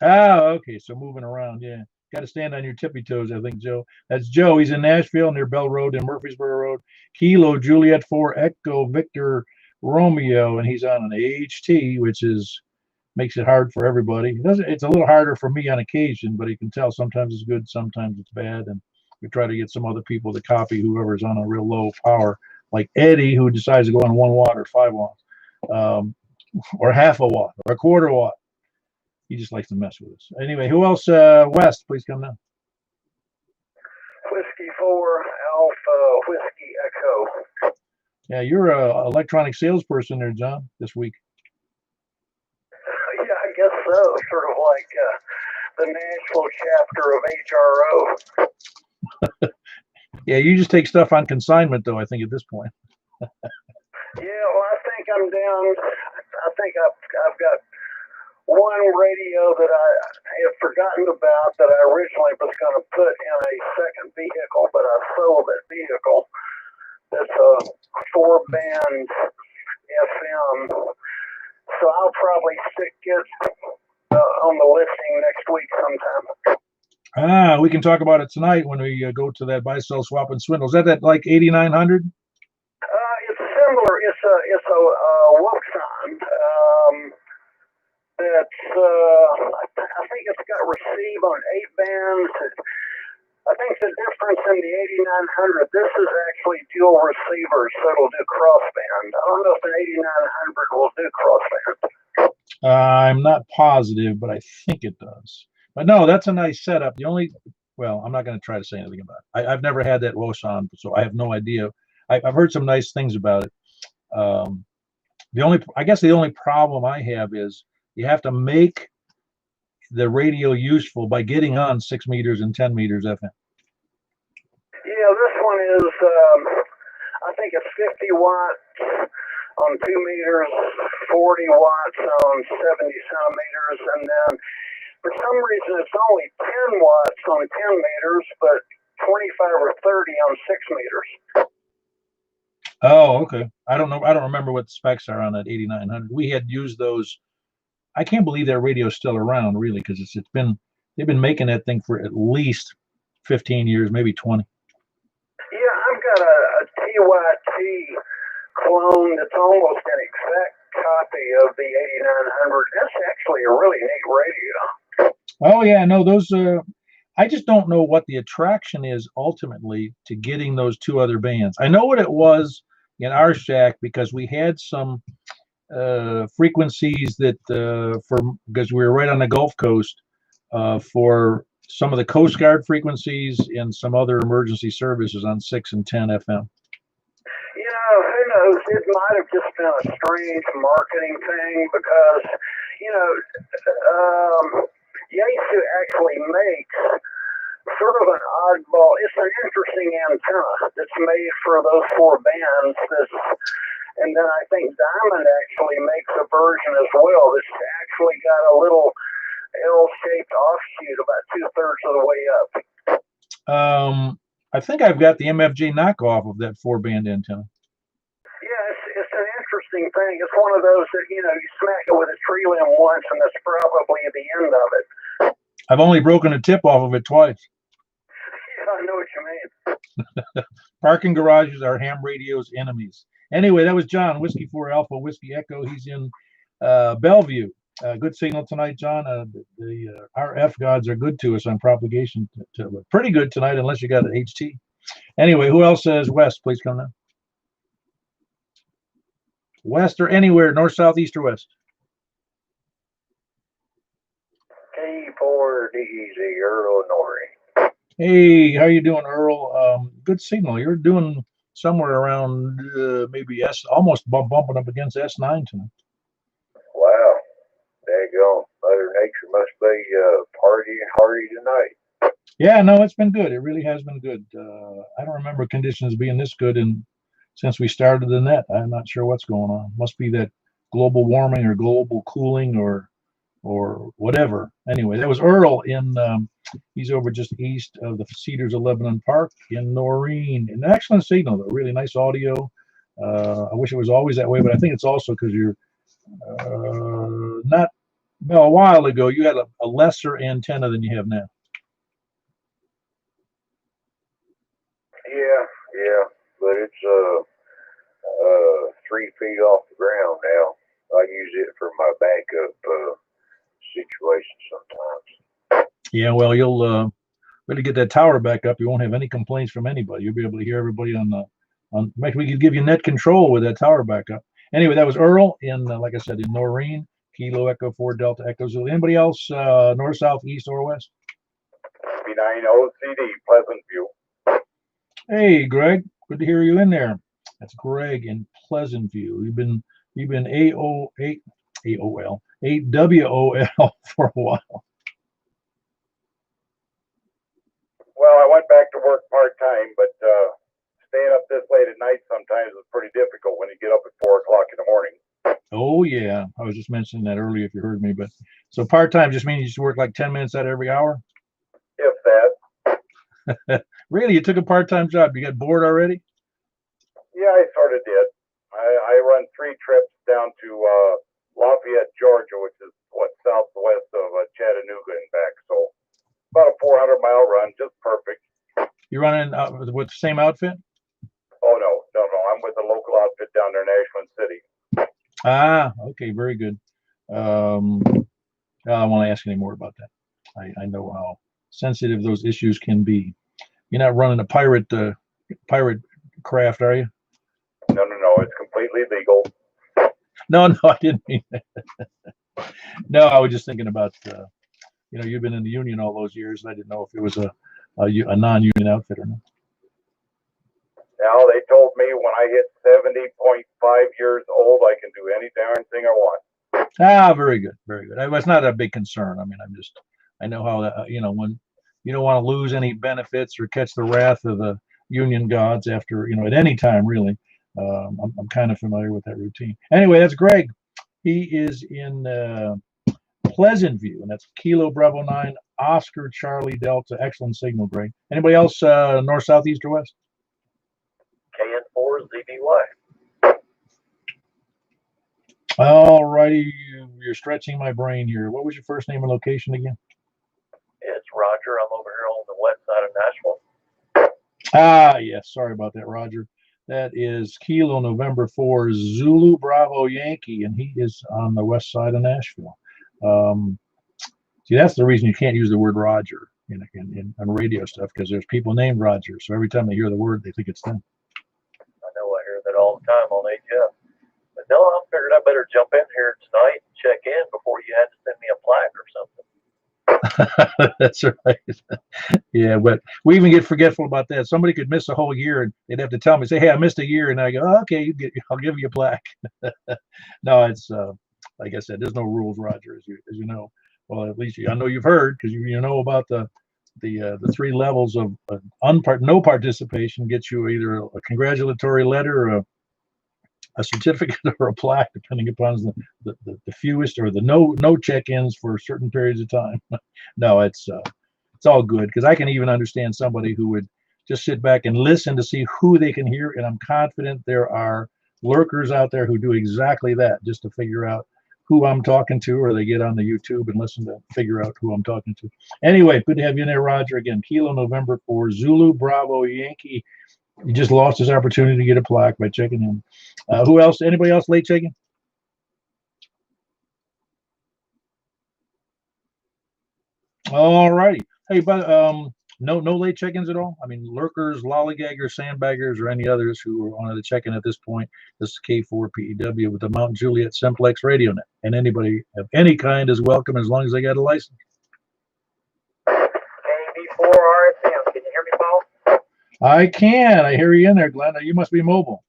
Speaker 1: Oh, okay. So moving around, yeah. Got to stand on your tippy toes, I think, Joe. That's Joe. He's in Nashville near Bell Road and Murfreesboro Road. Kilo Juliet 4 Echo Victor Romeo, and he's on an HT, which makes it hard for everybody. It's a little harder for me on occasion, but you can tell sometimes it's good, sometimes it's bad, and we try to get some other people to copy whoever's on a real low power, like Eddie, who decides to go on 1 watt or 5 watts, or half a watt or a quarter watt. He just likes to mess with us. Anyway, who else? West, please come down.
Speaker 5: Whiskey 4, Alpha, Whiskey Echo.
Speaker 1: Yeah, you're a electronic salesperson there, John, this week.
Speaker 5: Yeah, I guess so. Sort of like the Nashville chapter of HRO.
Speaker 1: Yeah, you just take stuff on consignment, though, I think, at this point.
Speaker 5: Yeah, well, I think I'm down. I think I've got one radio that I had forgotten about that I originally was going to put in a second vehicle, but I sold that vehicle. It's a 4-band FM. So I'll probably stick it on the listing next week sometime.
Speaker 1: We can talk about it tonight when we go to that buy, sell, swap, and swindle. Is that like 8900?
Speaker 5: It's similar. It's a Woxon. That's I think it's got receive on 8 bands. I think the difference in the 8900, this is actually dual receivers, so it'll do crossband. I don't know if the 8900 will do crossband.
Speaker 1: I'm not positive, but I think it does. But no, that's a nice setup. Well, I'm not going to try to say anything about it. I've never had that Wosan, so I have no idea. I've heard some nice things about it. I guess the only problem I have is you have to make the radio useful by getting on 6 meters and 10 meters FM.
Speaker 5: Yeah, this one is, I think it's 50 watts on 2 meters, 40 watts on 70 centimeters, and then for some reason it's only 10 watts on 10 meters, but 25 or 30 on 6 meters.
Speaker 1: Oh, okay. I don't know. I don't remember what the specs are on that 8900. We had used those I can't believe that radio's still around, really, because they've been making that thing for at least 15 years, maybe 20.
Speaker 3: Yeah, I've got a TYT clone that's almost an exact copy of the 8900. That's actually a really neat radio.
Speaker 1: Oh yeah, no, those. I just don't know what the attraction is ultimately to getting those two other bands. I know what it was in our shack because we had some frequencies that because we were right on the Gulf Coast for some of the Coast Guard frequencies and some other emergency services on 6 and 10 FM.
Speaker 3: You know, who knows? It might have just been a strange marketing thing because, you know, Yaesu actually makes sort of an oddball. It's an interesting antenna that's made for those four bands. And then I think Diamond actually makes a version as well that's actually got a little L-shaped offshoot about 2/3 of the way up.
Speaker 1: I think I've got the MFJ knockoff of that 4-band antenna.
Speaker 3: Yeah, it's an interesting thing. It's one of those that, you know, you smack it with a tree limb once and that's probably the end of it.
Speaker 1: I've only broken a tip off of it twice.
Speaker 3: Yeah, I know what you mean.
Speaker 1: Parking garages are ham radio's enemies. Anyway, that was John, Whiskey 4 Alpha, Whiskey Echo. He's in Bellevue. Good signal tonight, John. The RF gods are good to us on propagation. Pretty good tonight, unless you got an HT. Anyway, who else says West? Please come down. West or anywhere, north, south, east, or west?
Speaker 3: K4DZ, Earl Norrie.
Speaker 1: Hey, how you doing, Earl? Good signal. You're doing somewhere around maybe almost bumping up against S9 tonight.
Speaker 3: Wow. There you go. Mother Nature must be party hardy tonight.
Speaker 1: Yeah, no, it's been good. It really has been good. I don't remember conditions being this good since we started the net. I'm not sure what's going on. Must be that global warming or global cooling or whatever. Anyway, that was Earl he's over just east of the Cedars of Lebanon Park in Noreen. An excellent signal, though. Really nice audio. I wish it was always that way, but I think it's also because you're not. Well, a while ago, you had a lesser antenna than you have now.
Speaker 3: Yeah, but it's 3 feet off the ground now. I use it for my backup situation sometimes.
Speaker 1: Yeah, well, you'll really get that tower back up. You won't have any complaints from anybody. You'll be able to hear everybody on. Maybe we could give you net control with that tower back up. Anyway, that was Earl in, like I said, in Noreen, Kilo Echo 4 Delta Echo Zulu. Anybody else north, south, east, or west?
Speaker 3: B9 OCD, Pleasant View.
Speaker 1: Hey, Greg, good to hear you in there. That's Greg in Pleasant View. You've been AOL 8WOL for a while.
Speaker 3: Well, I went back to work part-time, but staying up this late at night sometimes is pretty difficult when you get up at 4 o'clock in the morning.
Speaker 1: Oh, yeah. I was just mentioning that earlier if you heard me. But so part-time just means you just work like 10 minutes out every hour?
Speaker 3: If that.
Speaker 1: Really? You took a part-time job? You got bored already?
Speaker 3: Yeah, I sort of did. I run 3 trips down to Lafayette, Georgia, which is southwest of Chattanooga and back. So about a 400-mile run, just perfect.
Speaker 1: You running with the same outfit?
Speaker 3: Oh, no. I'm with a local outfit down there in Ashland City.
Speaker 1: Ah, okay, very good. I don't want to ask any more about that. I know how sensitive those issues can be. You're not running a pirate craft, are you?
Speaker 3: No. It's completely legal.
Speaker 1: No, I didn't mean that. No, I was just thinking about, you've been in the union all those years, and I didn't know if it was a non-union outfit or not.
Speaker 3: Now, they told me when I hit 70.5 years old, I can do any darn thing I want.
Speaker 1: Ah, very good, very good. It's not a big concern. I mean, I know how that, when you don't want to lose any benefits or catch the wrath of the union gods after, at any time, really. I'm kind of familiar with that routine. Anyway, that's Greg. He is in Pleasant View, and that's Kilo Bravo 9, Oscar Charlie Delta. Excellent signal, Greg. Anybody else north, south, east, or west?
Speaker 3: KN4 ZBY.
Speaker 1: All righty. you're stretching my brain here. What was your first name and location again?
Speaker 6: It's Roger. I'm over here on the west side of Nashville.
Speaker 1: Ah, yes. Sorry about that, Roger. That is Kilo November 4 Zulu Bravo Yankee, and he is on the west side of Nashville. See, that's the reason you can't use the word Roger in radio stuff, because there's people named Roger. So every time they hear the word, they think it's them.
Speaker 6: I know I hear that all the time on HF. But no, I figured I better jump in here tonight and check in before you had to send me a plaque or something.
Speaker 1: That's right. Yeah, but we even get forgetful about that. Somebody could miss a whole year, and they'd have to tell me, say, "Hey, I missed a year," and I go, oh, "Okay, I'll give you a plaque." No, it's like I said, there's no rules, Roger, as you know. Well, at least I know you've heard, because you know about the three levels of no participation gets you either a congratulatory letter, or a certificate, or a plaque, depending upon the fewest or the no check-ins for certain periods of time. No, it's all good, because I can even understand somebody who would just sit back and listen to see who they can hear, and I'm confident there are lurkers out there who do exactly that, just to figure out who I'm talking to, or they get on the YouTube and listen to figure out who I'm talking to. Anyway, good to have you in there, Roger. Again, Kilo November 4 Zulu Bravo Yankee. He just lost his opportunity to get a plaque by checking in. Who else? Anybody else late checking? All righty. Hey, but no late check-ins at all? I mean, lurkers, lollygaggers, sandbaggers, or any others who wanted to check in at this point. This is K4PEW with the Mount Juliet Simplex Radio Net. And anybody of any kind is welcome, as long as they got a license.
Speaker 3: KB4 RSM. Can you hear me, Paul?
Speaker 1: I can. I hear you in there, Glenn. You must be mobile.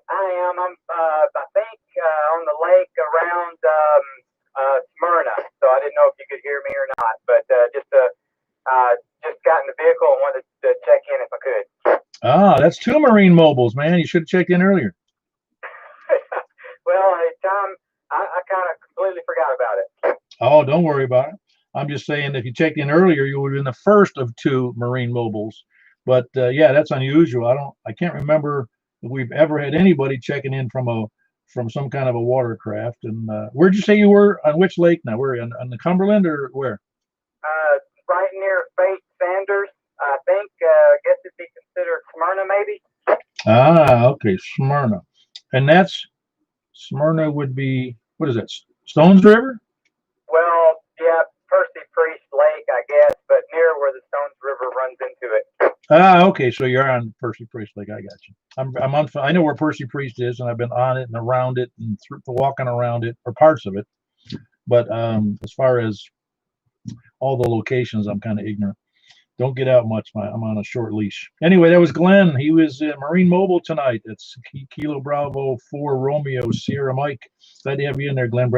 Speaker 3: I am. I'm, I think, on the lake around Smyrna. So I didn't know if you could hear me or not. But just got in the vehicle and wanted to check in if I could.
Speaker 1: Ah, that's two Marine mobiles, man. You should have checked in earlier.
Speaker 3: Well, hey, Tom, I kind of completely forgot about it.
Speaker 1: Oh, don't worry about it. I'm just saying, if you checked in earlier, you would have been the first of two Marine mobiles. But yeah, that's unusual. I can't remember if we've ever had anybody checking in from some kind of a watercraft. And where'd you say you were? On which lake now? Where, on the Cumberland, or where?
Speaker 3: Right near Fate Sanders. I think. I guess it'd be considered Smyrna, maybe.
Speaker 1: Ah, okay, Smyrna. And Smyrna would be, what is that? Stones River?
Speaker 3: Well, yeah, Percy Priest Lake, I guess, but near where the Stones River runs into it.
Speaker 1: Ah, okay, so you're on Percy Priest Lake. I got you. I'm on. I know where Percy Priest is, and I've been on it and around it and walking around it, or parts of it. But as far as all the locations, I'm kind of ignorant. Don't get out much. I'm on a short leash. Anyway, that was Glenn. He was Marine Mobile tonight. That's Kilo Bravo 4 Romeo Sierra Mike. Glad to have you in there, Glenn.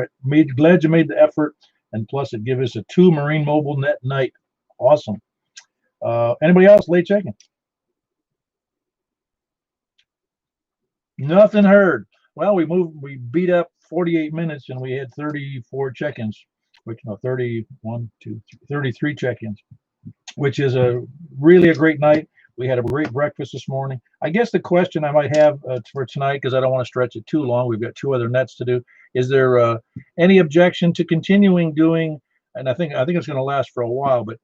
Speaker 1: Glad you made the effort, and plus it gives us a 2 Marine Mobile net night. Awesome. Anybody else late checking? Nothing heard. Well, we beat up 48 minutes, and we had 34 check-ins, 33 check-ins, which is really a great night. We had a great breakfast this morning. I guess the question I might have for tonight, because I don't want to stretch it too long, we've got 2 other nets to do. Is there any objection to continuing doing? And I think it's going to last for a while. But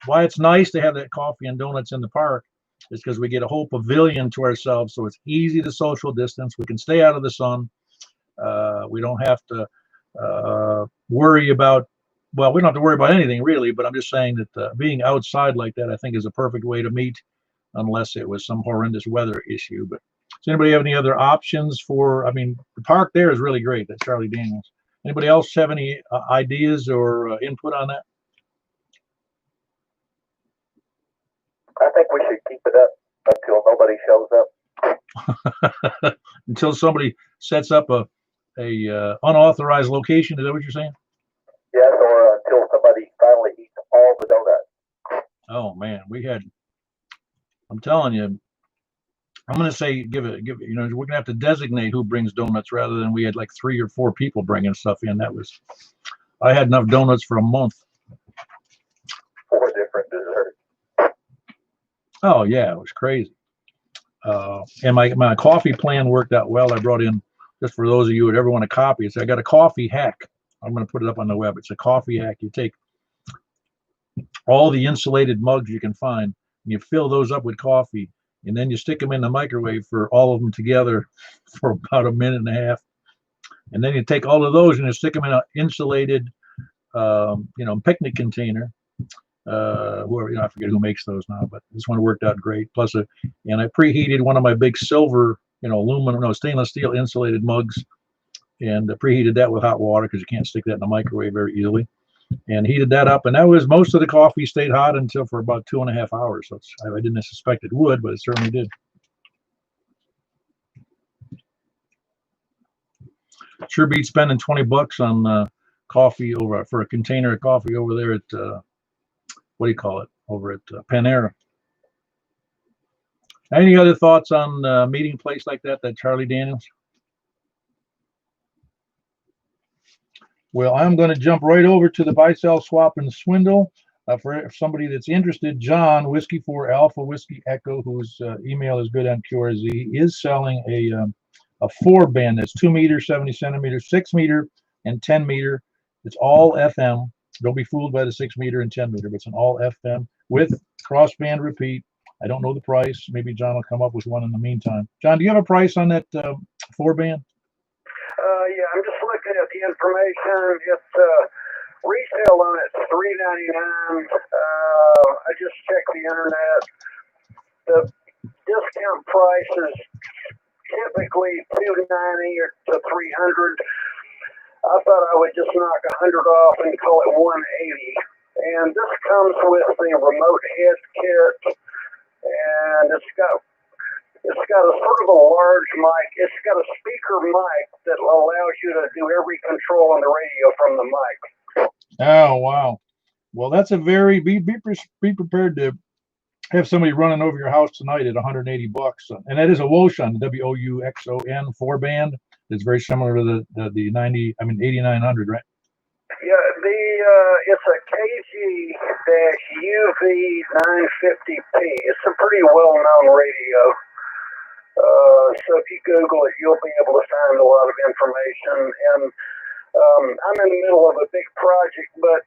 Speaker 1: why it's nice to have that coffee and donuts in the park is because we get a whole pavilion to ourselves, so it's easy to social distance. We can stay out of the sun. We don't have to worry about. Well, we don't have to worry about anything really, but I'm just saying that being outside like that, I think, is a perfect way to meet, unless it was some horrendous weather issue. But does anybody have any other options for? I mean, the park there is really great. That's Charlie Daniels. Anybody else have any ideas or input on that?
Speaker 3: I think we should keep it up until nobody shows
Speaker 1: up. Until somebody sets up a unauthorized location. Is that what you're saying?
Speaker 3: Yes, or until somebody finally eats all the donuts.
Speaker 1: Oh man, I'm telling you, I'm going to say give it. We're going to have to designate who brings donuts rather than we had like 3 or 4 people bringing stuff in. I had enough donuts for a month.
Speaker 3: 4 different desserts.
Speaker 1: Oh yeah, it was crazy. And my coffee plan worked out well. I brought in just for those of you who ever want to copy it. So I got a coffee hack. I'm going to put it up on the web. It's a coffee hack. You take all the insulated mugs you can find, and you fill those up with coffee, and then you stick them in the microwave for all of them together for about a minute and a half. And then you take all of those and you stick them in an insulated, picnic container. Whoever, I forget who makes those now, but this one worked out great. Plus, and I preheated one of my big silver, stainless steel insulated mugs, and preheated that with hot water because you can't stick that in the microwave very easily. And heated that up, and that was most of the coffee stayed hot until for about 2.5 hours. So I didn't suspect it would, but it certainly did. Sure beats spending $20 on coffee for a container of coffee over there at what do you call it? Over at Panera. Any other thoughts on a meeting place like that Charlie Daniels? Well, I'm going to jump right over to the buy, sell, swap, and swindle. For somebody that's interested, John, Whiskey 4 Alpha Whiskey Echo, whose email is good on QRZ, is selling a 4-band that's 2 meters, 70 centimeters, 6 meter, and 10 meter. It's all FM. Don't be fooled by the 6 meter and 10 meter, but it's an all FM with crossband repeat. I don't know the price. Maybe John will come up with one in the meantime. John, do you have a price on that 4-band?
Speaker 5: Yeah, I'm just looking at the information. It's retail on it $3.99. I just checked the internet. The discount price is typically $290 to $300. I thought I would just knock $100 off and call it $180. And this comes with the remote head kit, and it's got a sort of a large mic. It's got a speaker mic that allows you to do every control on the radio from the mic.
Speaker 1: Oh, wow. Well, that's a very, be prepared to have somebody running over your house tonight at $180. And that is a Wouxun, WOUXON 4-band. It's very similar to the 8900, right?
Speaker 5: Yeah, it's a KG-UV950P. It's a pretty well-known radio. So if you Google it, you'll be able to find a lot of information. And I'm in the middle of a big project, but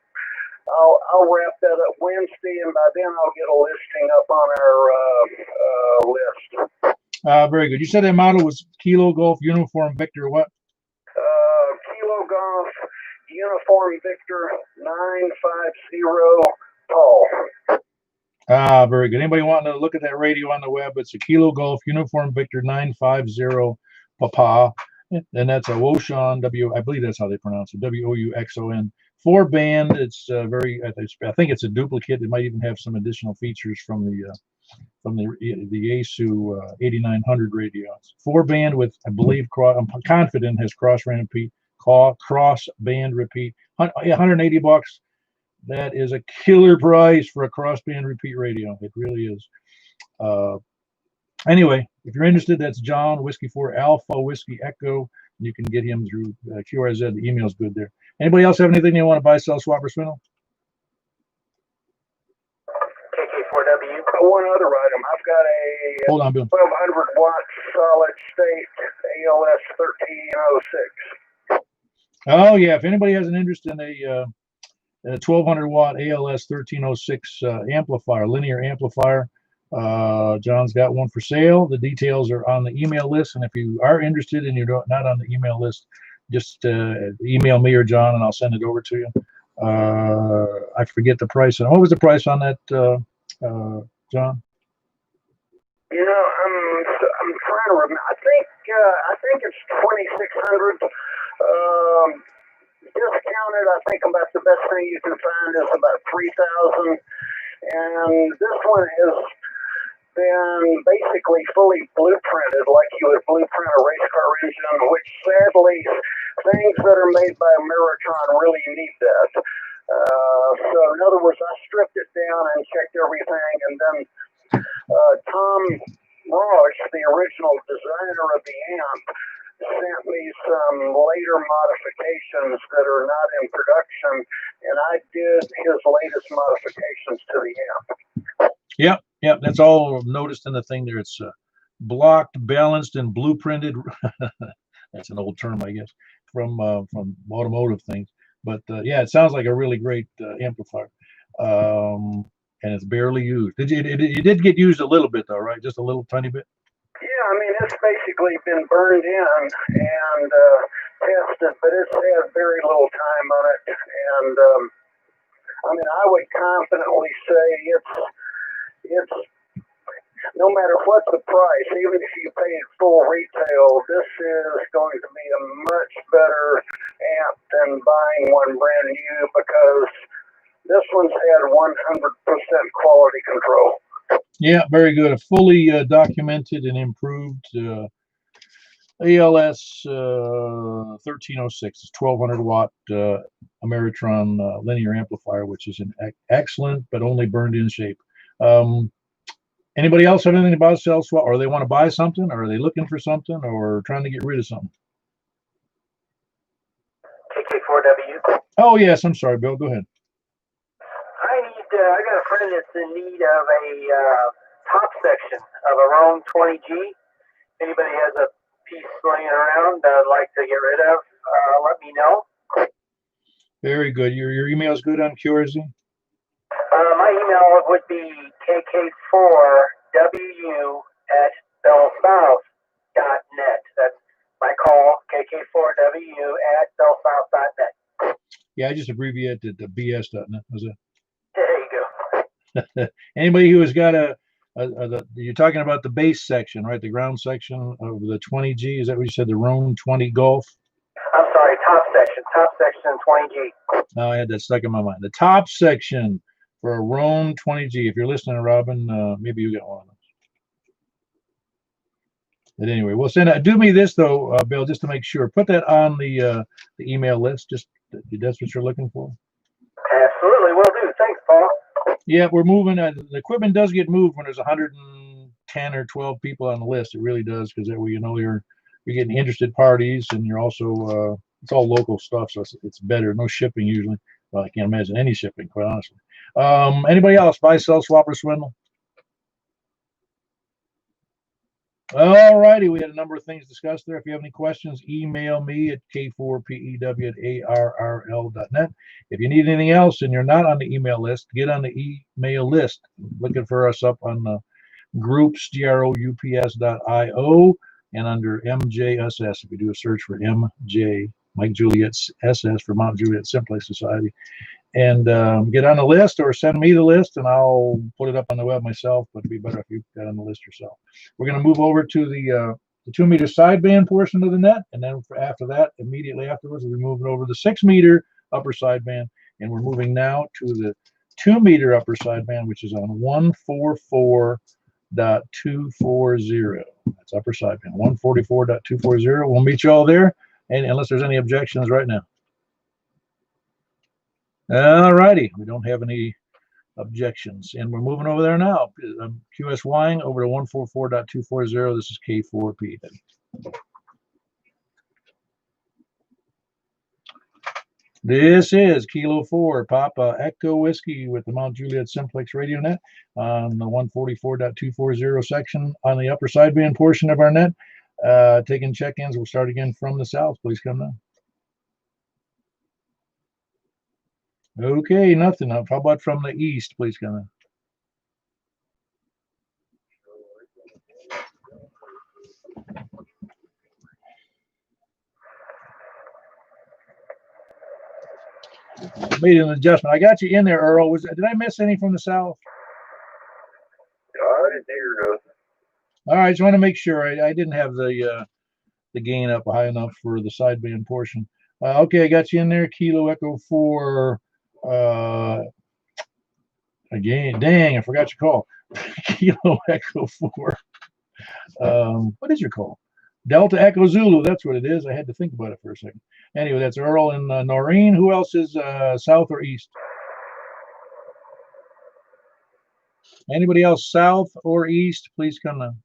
Speaker 5: I'll wrap that up Wednesday, and by then I'll get a listing up on our list.
Speaker 1: Very good. You said that model was Kilo Golf Uniform Victor what?
Speaker 5: Kilo Golf Uniform Victor 950 Paul.
Speaker 1: Very good. Anybody wanting to look at that radio on the web? It's a Kilo Golf Uniform Victor 950 Papa, and that's a Wouxun I believe that's how they pronounce it. WOUXON 4-band. It's I think it's a duplicate. It might even have some additional features from the Yaesu 8900 radios. 4-band with, I believe, I'm confident has cross-band repeat. $180. That is a killer price for a crossband repeat radio. It really is. Anyway, if you're interested, that's John, Whiskey 4 Alpha Whiskey Echo. You can get him through QRZ. The email's good there. Anybody else have anything they want to buy, sell, swap, or swindle?
Speaker 5: KK4W. One other item. I've got a
Speaker 1: Hold on, Bill.
Speaker 5: 1200 watt solid state ALS 1306.
Speaker 1: Oh yeah, if anybody has an interest in a 1200 watt ALS 1306 amplifier, linear amplifier, John's got one for sale. The details are on the email list, and if you are interested and you're not on the email list, just email me or John, and I'll send it over to you. I forget the price. And what was the price on that, John?
Speaker 5: You know, I'm trying to remember. I think it's 2,600. Discounted, I think about the best thing you can find is about 3,000. And this one has been basically fully blueprinted, like you would blueprint a race car engine, which sadly, things that are made by Ameritron really need that. So in other words, I stripped it down and checked everything, and then Tom Roach, the original designer of the amp, sent me some later modifications that are not in production, and I did his latest modifications to the amp.
Speaker 1: Yep, that's all noticed in the thing there. It's blocked, balanced, and blueprinted That's an old term, I guess, from automotive things. But yeah, it sounds like a really great amplifier. And it's barely used. It did get used a little bit though, right? Just a little tiny bit.
Speaker 5: Yeah, I mean, it's basically been burned in and tested, but it's had very little time on it. And I mean, I would confidently say it's no matter what the price, even if you pay full retail, this is going to be a much better amp than buying one brand new because this one's had 100% quality control.
Speaker 1: Yeah, very good. A fully documented and improved ALS 1306. It's 1200 watt Ameritron linear amplifier, which is an excellent but only burned in shape. Anybody else have anything about cell swap, or they want to buy something, or are they looking for something, or trying to get rid of something?
Speaker 7: KK4W.
Speaker 1: Oh yes, I'm sorry, Bill. Go ahead.
Speaker 7: I got a friend that's in need of a top section of a Roam 20G. Anybody has a piece laying around I'd like to get rid of, let me know.
Speaker 1: Very good. Your email is good on QRZ?
Speaker 7: My email would be kk4w@bellsouth.net. That's my call, kk4w@bellsouth.net.
Speaker 1: Yeah, I just abbreviated to bs.net. Was it?
Speaker 7: There you go.
Speaker 1: Anybody who has got you're talking about the base section, right? The ground section of the 20G. Is that what you said? The Roam 20 Golf?
Speaker 7: I'm sorry, top section 20G.
Speaker 1: Oh, I had that stuck in my mind. The top section for a Roam 20G. If you're listening, Robin, maybe you got one of those. But anyway, we'll send out. Do me this though, Bill, just to make sure. Put that on the email list. Just that's what you're looking for.
Speaker 7: Absolutely, will do. Thanks, Paul.
Speaker 1: Yeah, we're moving. The equipment does get moved when there's 110 or 12 people on the list. It really does, because that way you know you're getting interested parties, and you're also it's all local stuff, so it's better. No shipping usually. Well, I can't imagine any shipping, quite honestly. Anybody else buy, sell, swap, or swindle? All righty, we had a number of things discussed there. If you have any questions, email me at k4pew@arrl.net. If you need anything else and you're not on the email list, get on the email list. Looking for us up on the groups, groups.io, and under MJSS. If you do a search for MJ, Mike Juliet SS, for Mount Juliet Simplex Society, and get on the list, or send me the list and I'll put it up on the web myself, but it'd be better if you got on the list yourself. We're going to move over to the 2-meter sideband portion of the net, and then after that, immediately afterwards, we'll be moving over the 6-meter upper sideband, and we're moving now to the 2-meter upper sideband, which is on 144.240. That's upper sideband, 144.240. We'll meet you all there, and unless there's any objections right now. All righty, we don't have any objections, and we're moving over there now. QSYing over to 144.240. This is K4P. This is Kilo 4 Papa Echo Whiskey with the Mount Juliet Simplex Radio Net on the 144.240 section on the upper sideband portion of our net. Taking check-ins. We'll start again from the south. Please come down. Okay, nothing up. How about from the east? Please come in. Made an adjustment. I got you in there, Earl. Did I miss any from the south?
Speaker 3: I didn't hear nothing.
Speaker 1: All right, just want to make sure. I didn't have the gain up high enough for the sideband portion. Okay, I got you in there. Kilo Echo 4. Again, dang, I forgot your call. Kilo Echo 4. What is your call? Delta Echo Zulu. That's what it is. I had to think about it for a second. Anyway, that's Earl and Noreen. Who else is south or east? Anybody else south or east? Please come down.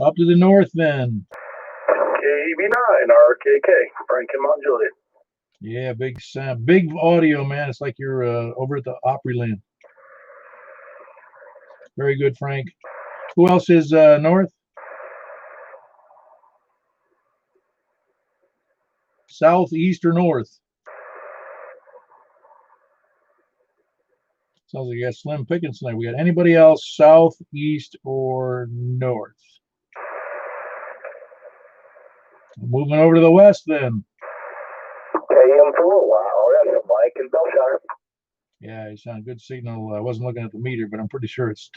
Speaker 1: Up to the north then.
Speaker 3: KB9 RKK, Franklin, Mount Juliet.
Speaker 1: Yeah, big sound, big audio, man. It's like you're over at the Opryland. Very good, Frank. Who else is north? south, east, or north? Sounds like you got slim pickings tonight. We got anybody else south, east, or north? Moving over to the west then.
Speaker 3: AM4, wow, that's Mike in Belshire.
Speaker 1: Yeah, you sound good signal. I wasn't looking at the meter, but I'm pretty sure it's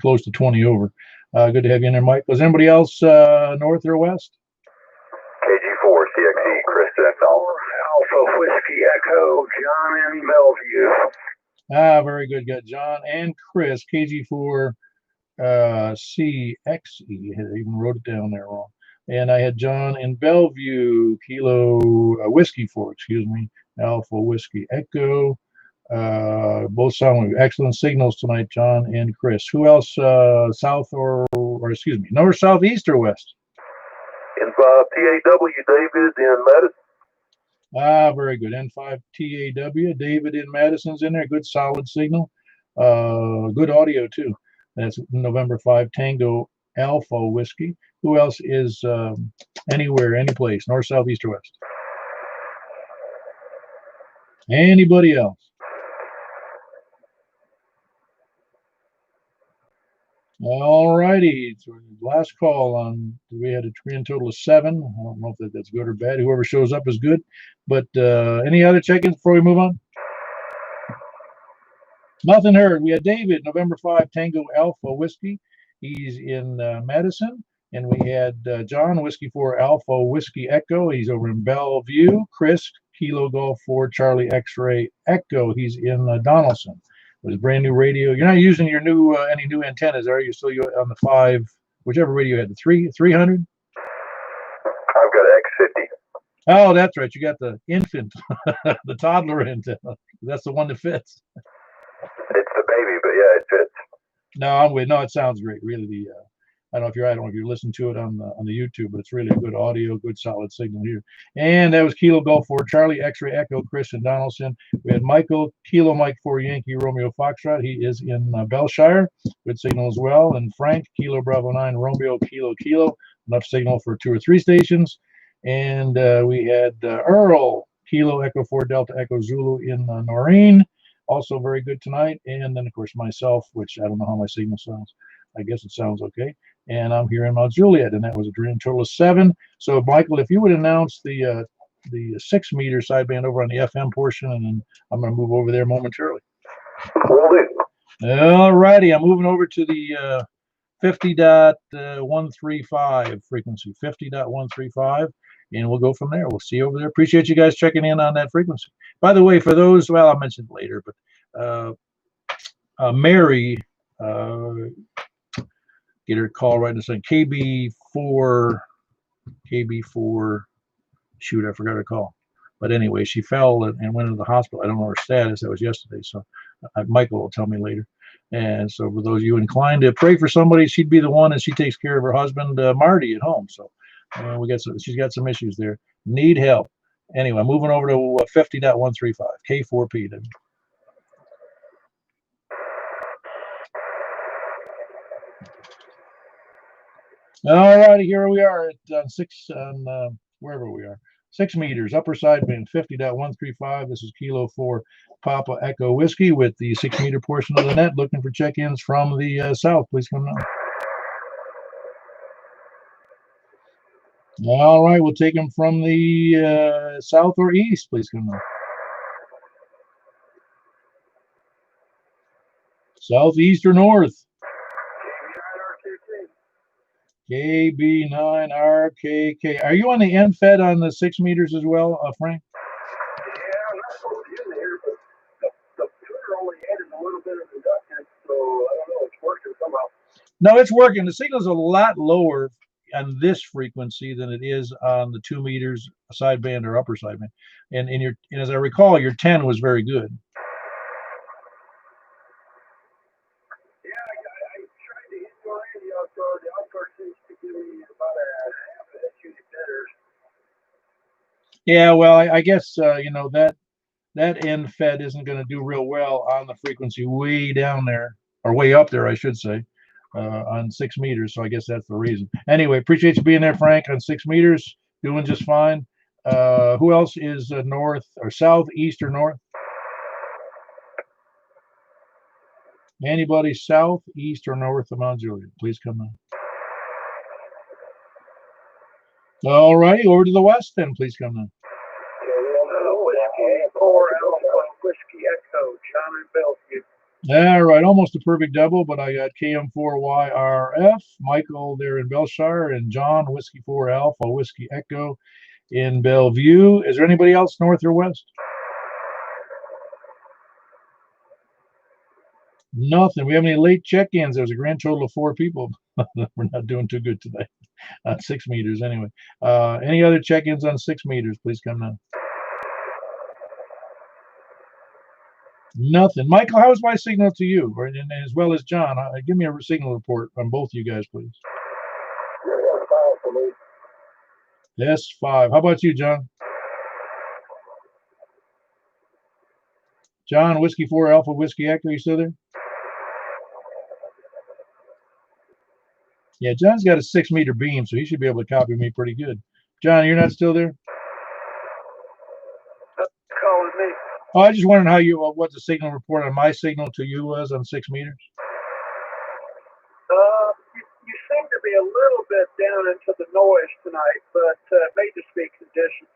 Speaker 1: close to 20 over. Good to have you in there, Mike. Was anybody else north or west?
Speaker 3: KG4, CXE, Kristen, Alpha Whiskey Echo, John in Bellevue.
Speaker 1: Very good. Got John and Chris, KG4 CXE. I even wrote it down there wrong. And I had John in Bellevue, Kilo Whiskey 4, excuse me, Alpha Whiskey Echo. Both sound excellent signals tonight, John and Chris. Who else south or excuse me, north, south, east, or west?
Speaker 3: In TAW, David in Madison.
Speaker 1: Very good. N5 TAW, David in Madison's in there. Good solid signal. Good audio too. That's November 5 Tango Alpha Whiskey. Who else is anywhere, any place, north, south, east, or west? Anybody else? All righty. So last call on, we had a grand total of 7. I don't know if that's good or bad. Whoever shows up is good. But any other check-ins before we move on? Nothing heard. We had David, November 5 Tango Alpha Whiskey. He's in Madison. And we had John, Whiskey 4 Alpha Whiskey Echo. He's over in Bellevue. Chris, Kilo Golf 4 Charlie X-Ray Echo. He's in Donaldson. With his brand new radio. You're not using your new any new antennas, are you? Still on the 5, whichever radio you had, the 300?
Speaker 3: I've got X50.
Speaker 1: Oh, that's right. You got the infant, the toddler antenna. That's the one that fits.
Speaker 3: It's the baby, but yeah, it fits.
Speaker 1: No, I'm with. No, it sounds great. Really, I don't know if you listen to it on the YouTube, but it's really good audio, good solid signal here. And that was Kilo Golf 4 Charlie X-Ray Echo, Chris and Donaldson. We had Michael, Kilo Mike 4 Yankee Romeo Foxtrot. He is in Belshire. Good signal as well. And Frank, Kilo Bravo 9 Romeo Kilo. Enough signal for 2 or 3 stations. And we had Earl, Kilo Echo 4 Delta Echo Zulu in Noreen. Also very good tonight. And then, of course, myself, which I don't know how my signal sounds. I guess it sounds okay. And I'm here in Mount Juliet, and that was a grand total of 7. So, Michael, if you would announce the 6-meter sideband over on the FM portion, and then I'm going to move over there momentarily.
Speaker 3: Will do.
Speaker 1: All righty, I'm moving over to the 50.135 frequency, 50.135, and we'll go from there. We'll see you over there. Appreciate you guys checking in on that frequency. By the way, for those, well, I'll mention it later, but Mary, get her call right in a second. KB4, shoot, I forgot her call. But anyway, she fell and went into the hospital. I don't know her status. That was yesterday. So Michael will tell me later. And so for those of you inclined to pray for somebody, she'd be the one, and she takes care of her husband, Marty, at home. So she's got some issues there. Need help. Anyway, moving over to 50.135, K4P. All righty, here we are at 6 on wherever we are. 6 meters, upper sideband, 50.135. This is Kilo 4 Papa Echo Whiskey with the 6-meter portion of the net. Looking for check-ins from the south. Please come down. All right, we'll take them from the south or east. Please come down. South, east, or north? KB9RKK. Are you on the end fed on the 6 meters as well, Frank?
Speaker 3: Yeah, I'm not supposed to be in here, but the tuner only added a little bit of inductance, so I don't know, it's working somehow.
Speaker 1: No, it's working. The signal's a lot lower on this frequency than it is on the 2 meters sideband or upper sideband. And as I recall, your 10 was very good. Yeah, well, I guess that end fed isn't going to do real well on the frequency way down there, or way up there, I should say, on 6 meters. So I guess that's the reason. Anyway, appreciate you being there, Frank, on 6 meters. Doing just fine. Who else is north or south, east, or north? Anybody south, east, or north of Mount Juliet? Please come on. All righty, over to the west then. Please come on.
Speaker 5: Whiskey 4 Alpha Whiskey Echo, John and Bellevue.
Speaker 1: All right, almost a perfect double, but I got KM4YRF, Michael there in Belshire, and John, Whiskey 4 Alpha, Whiskey Echo in Bellevue. Is there anybody else north or west? Nothing. We have any late check-ins? There's a grand total of 4 people. We're not doing too good today. 6 meters anyway. Any other check-ins on 6 meters? Please come now. Nothing. Michael, how is my signal to you? Or, and as well as John, give me a signal report on both you guys, please. S5. How about you, John? John, Whiskey 4 Alpha, Whiskey Echo, you still there? Yeah, John's got a 6 meter beam, so he should be able to copy me pretty good. John, you're not still there?
Speaker 5: Calling me.
Speaker 1: Oh, I just wondered how you, what the signal report on my signal to you was on 6 meters.
Speaker 5: You seem to be a little bit down into the noise tonight, but it may just be conditions.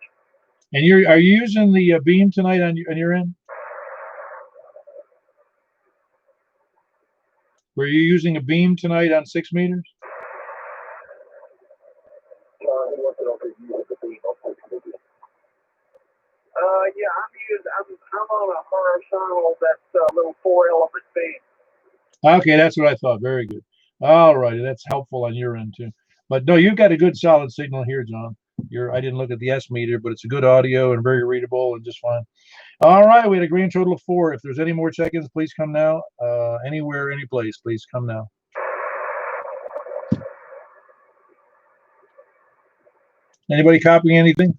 Speaker 1: And are you using the beam tonight on your end? Were you using a beam tonight on 6 meters?
Speaker 5: Yeah, I'm on a horizontal, that's a little 4-element beam.
Speaker 1: Okay, that's what I thought. Very good. All righty, that's helpful on your end too. But no, you've got a good solid signal here, John. I didn't look at the S meter, but it's a good audio and very readable and just fine. All right, we had a grand total of 4. If there's any more check-ins, please come now. Anywhere, any place, please come now. Anybody copying anything?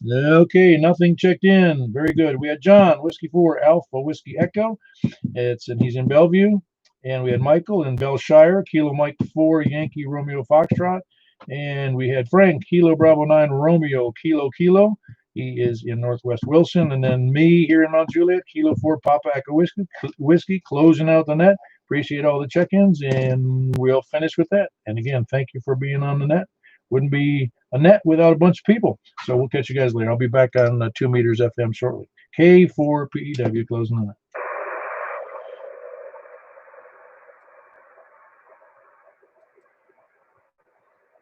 Speaker 1: Okay, nothing checked in. Very good. We had John, Whiskey 4 Alpha, Whiskey Echo. He's in Bellevue. And we had Michael in Belshire, Kilo Mike 4 Yankee Romeo Foxtrot. And we had Frank, Kilo Bravo 9 Romeo Kilo Kilo. He is in Northwest Wilson. And then me here in Mount Juliet, Kilo 4 Papa Echo Whiskey, closing out the net. Appreciate all the check-ins, and we'll finish with that. And again, thank you for being on the net. Wouldn't be a net without a bunch of people. So we'll catch you guys later. I'll be back on 2 meters FM shortly. K4PEW closing the net.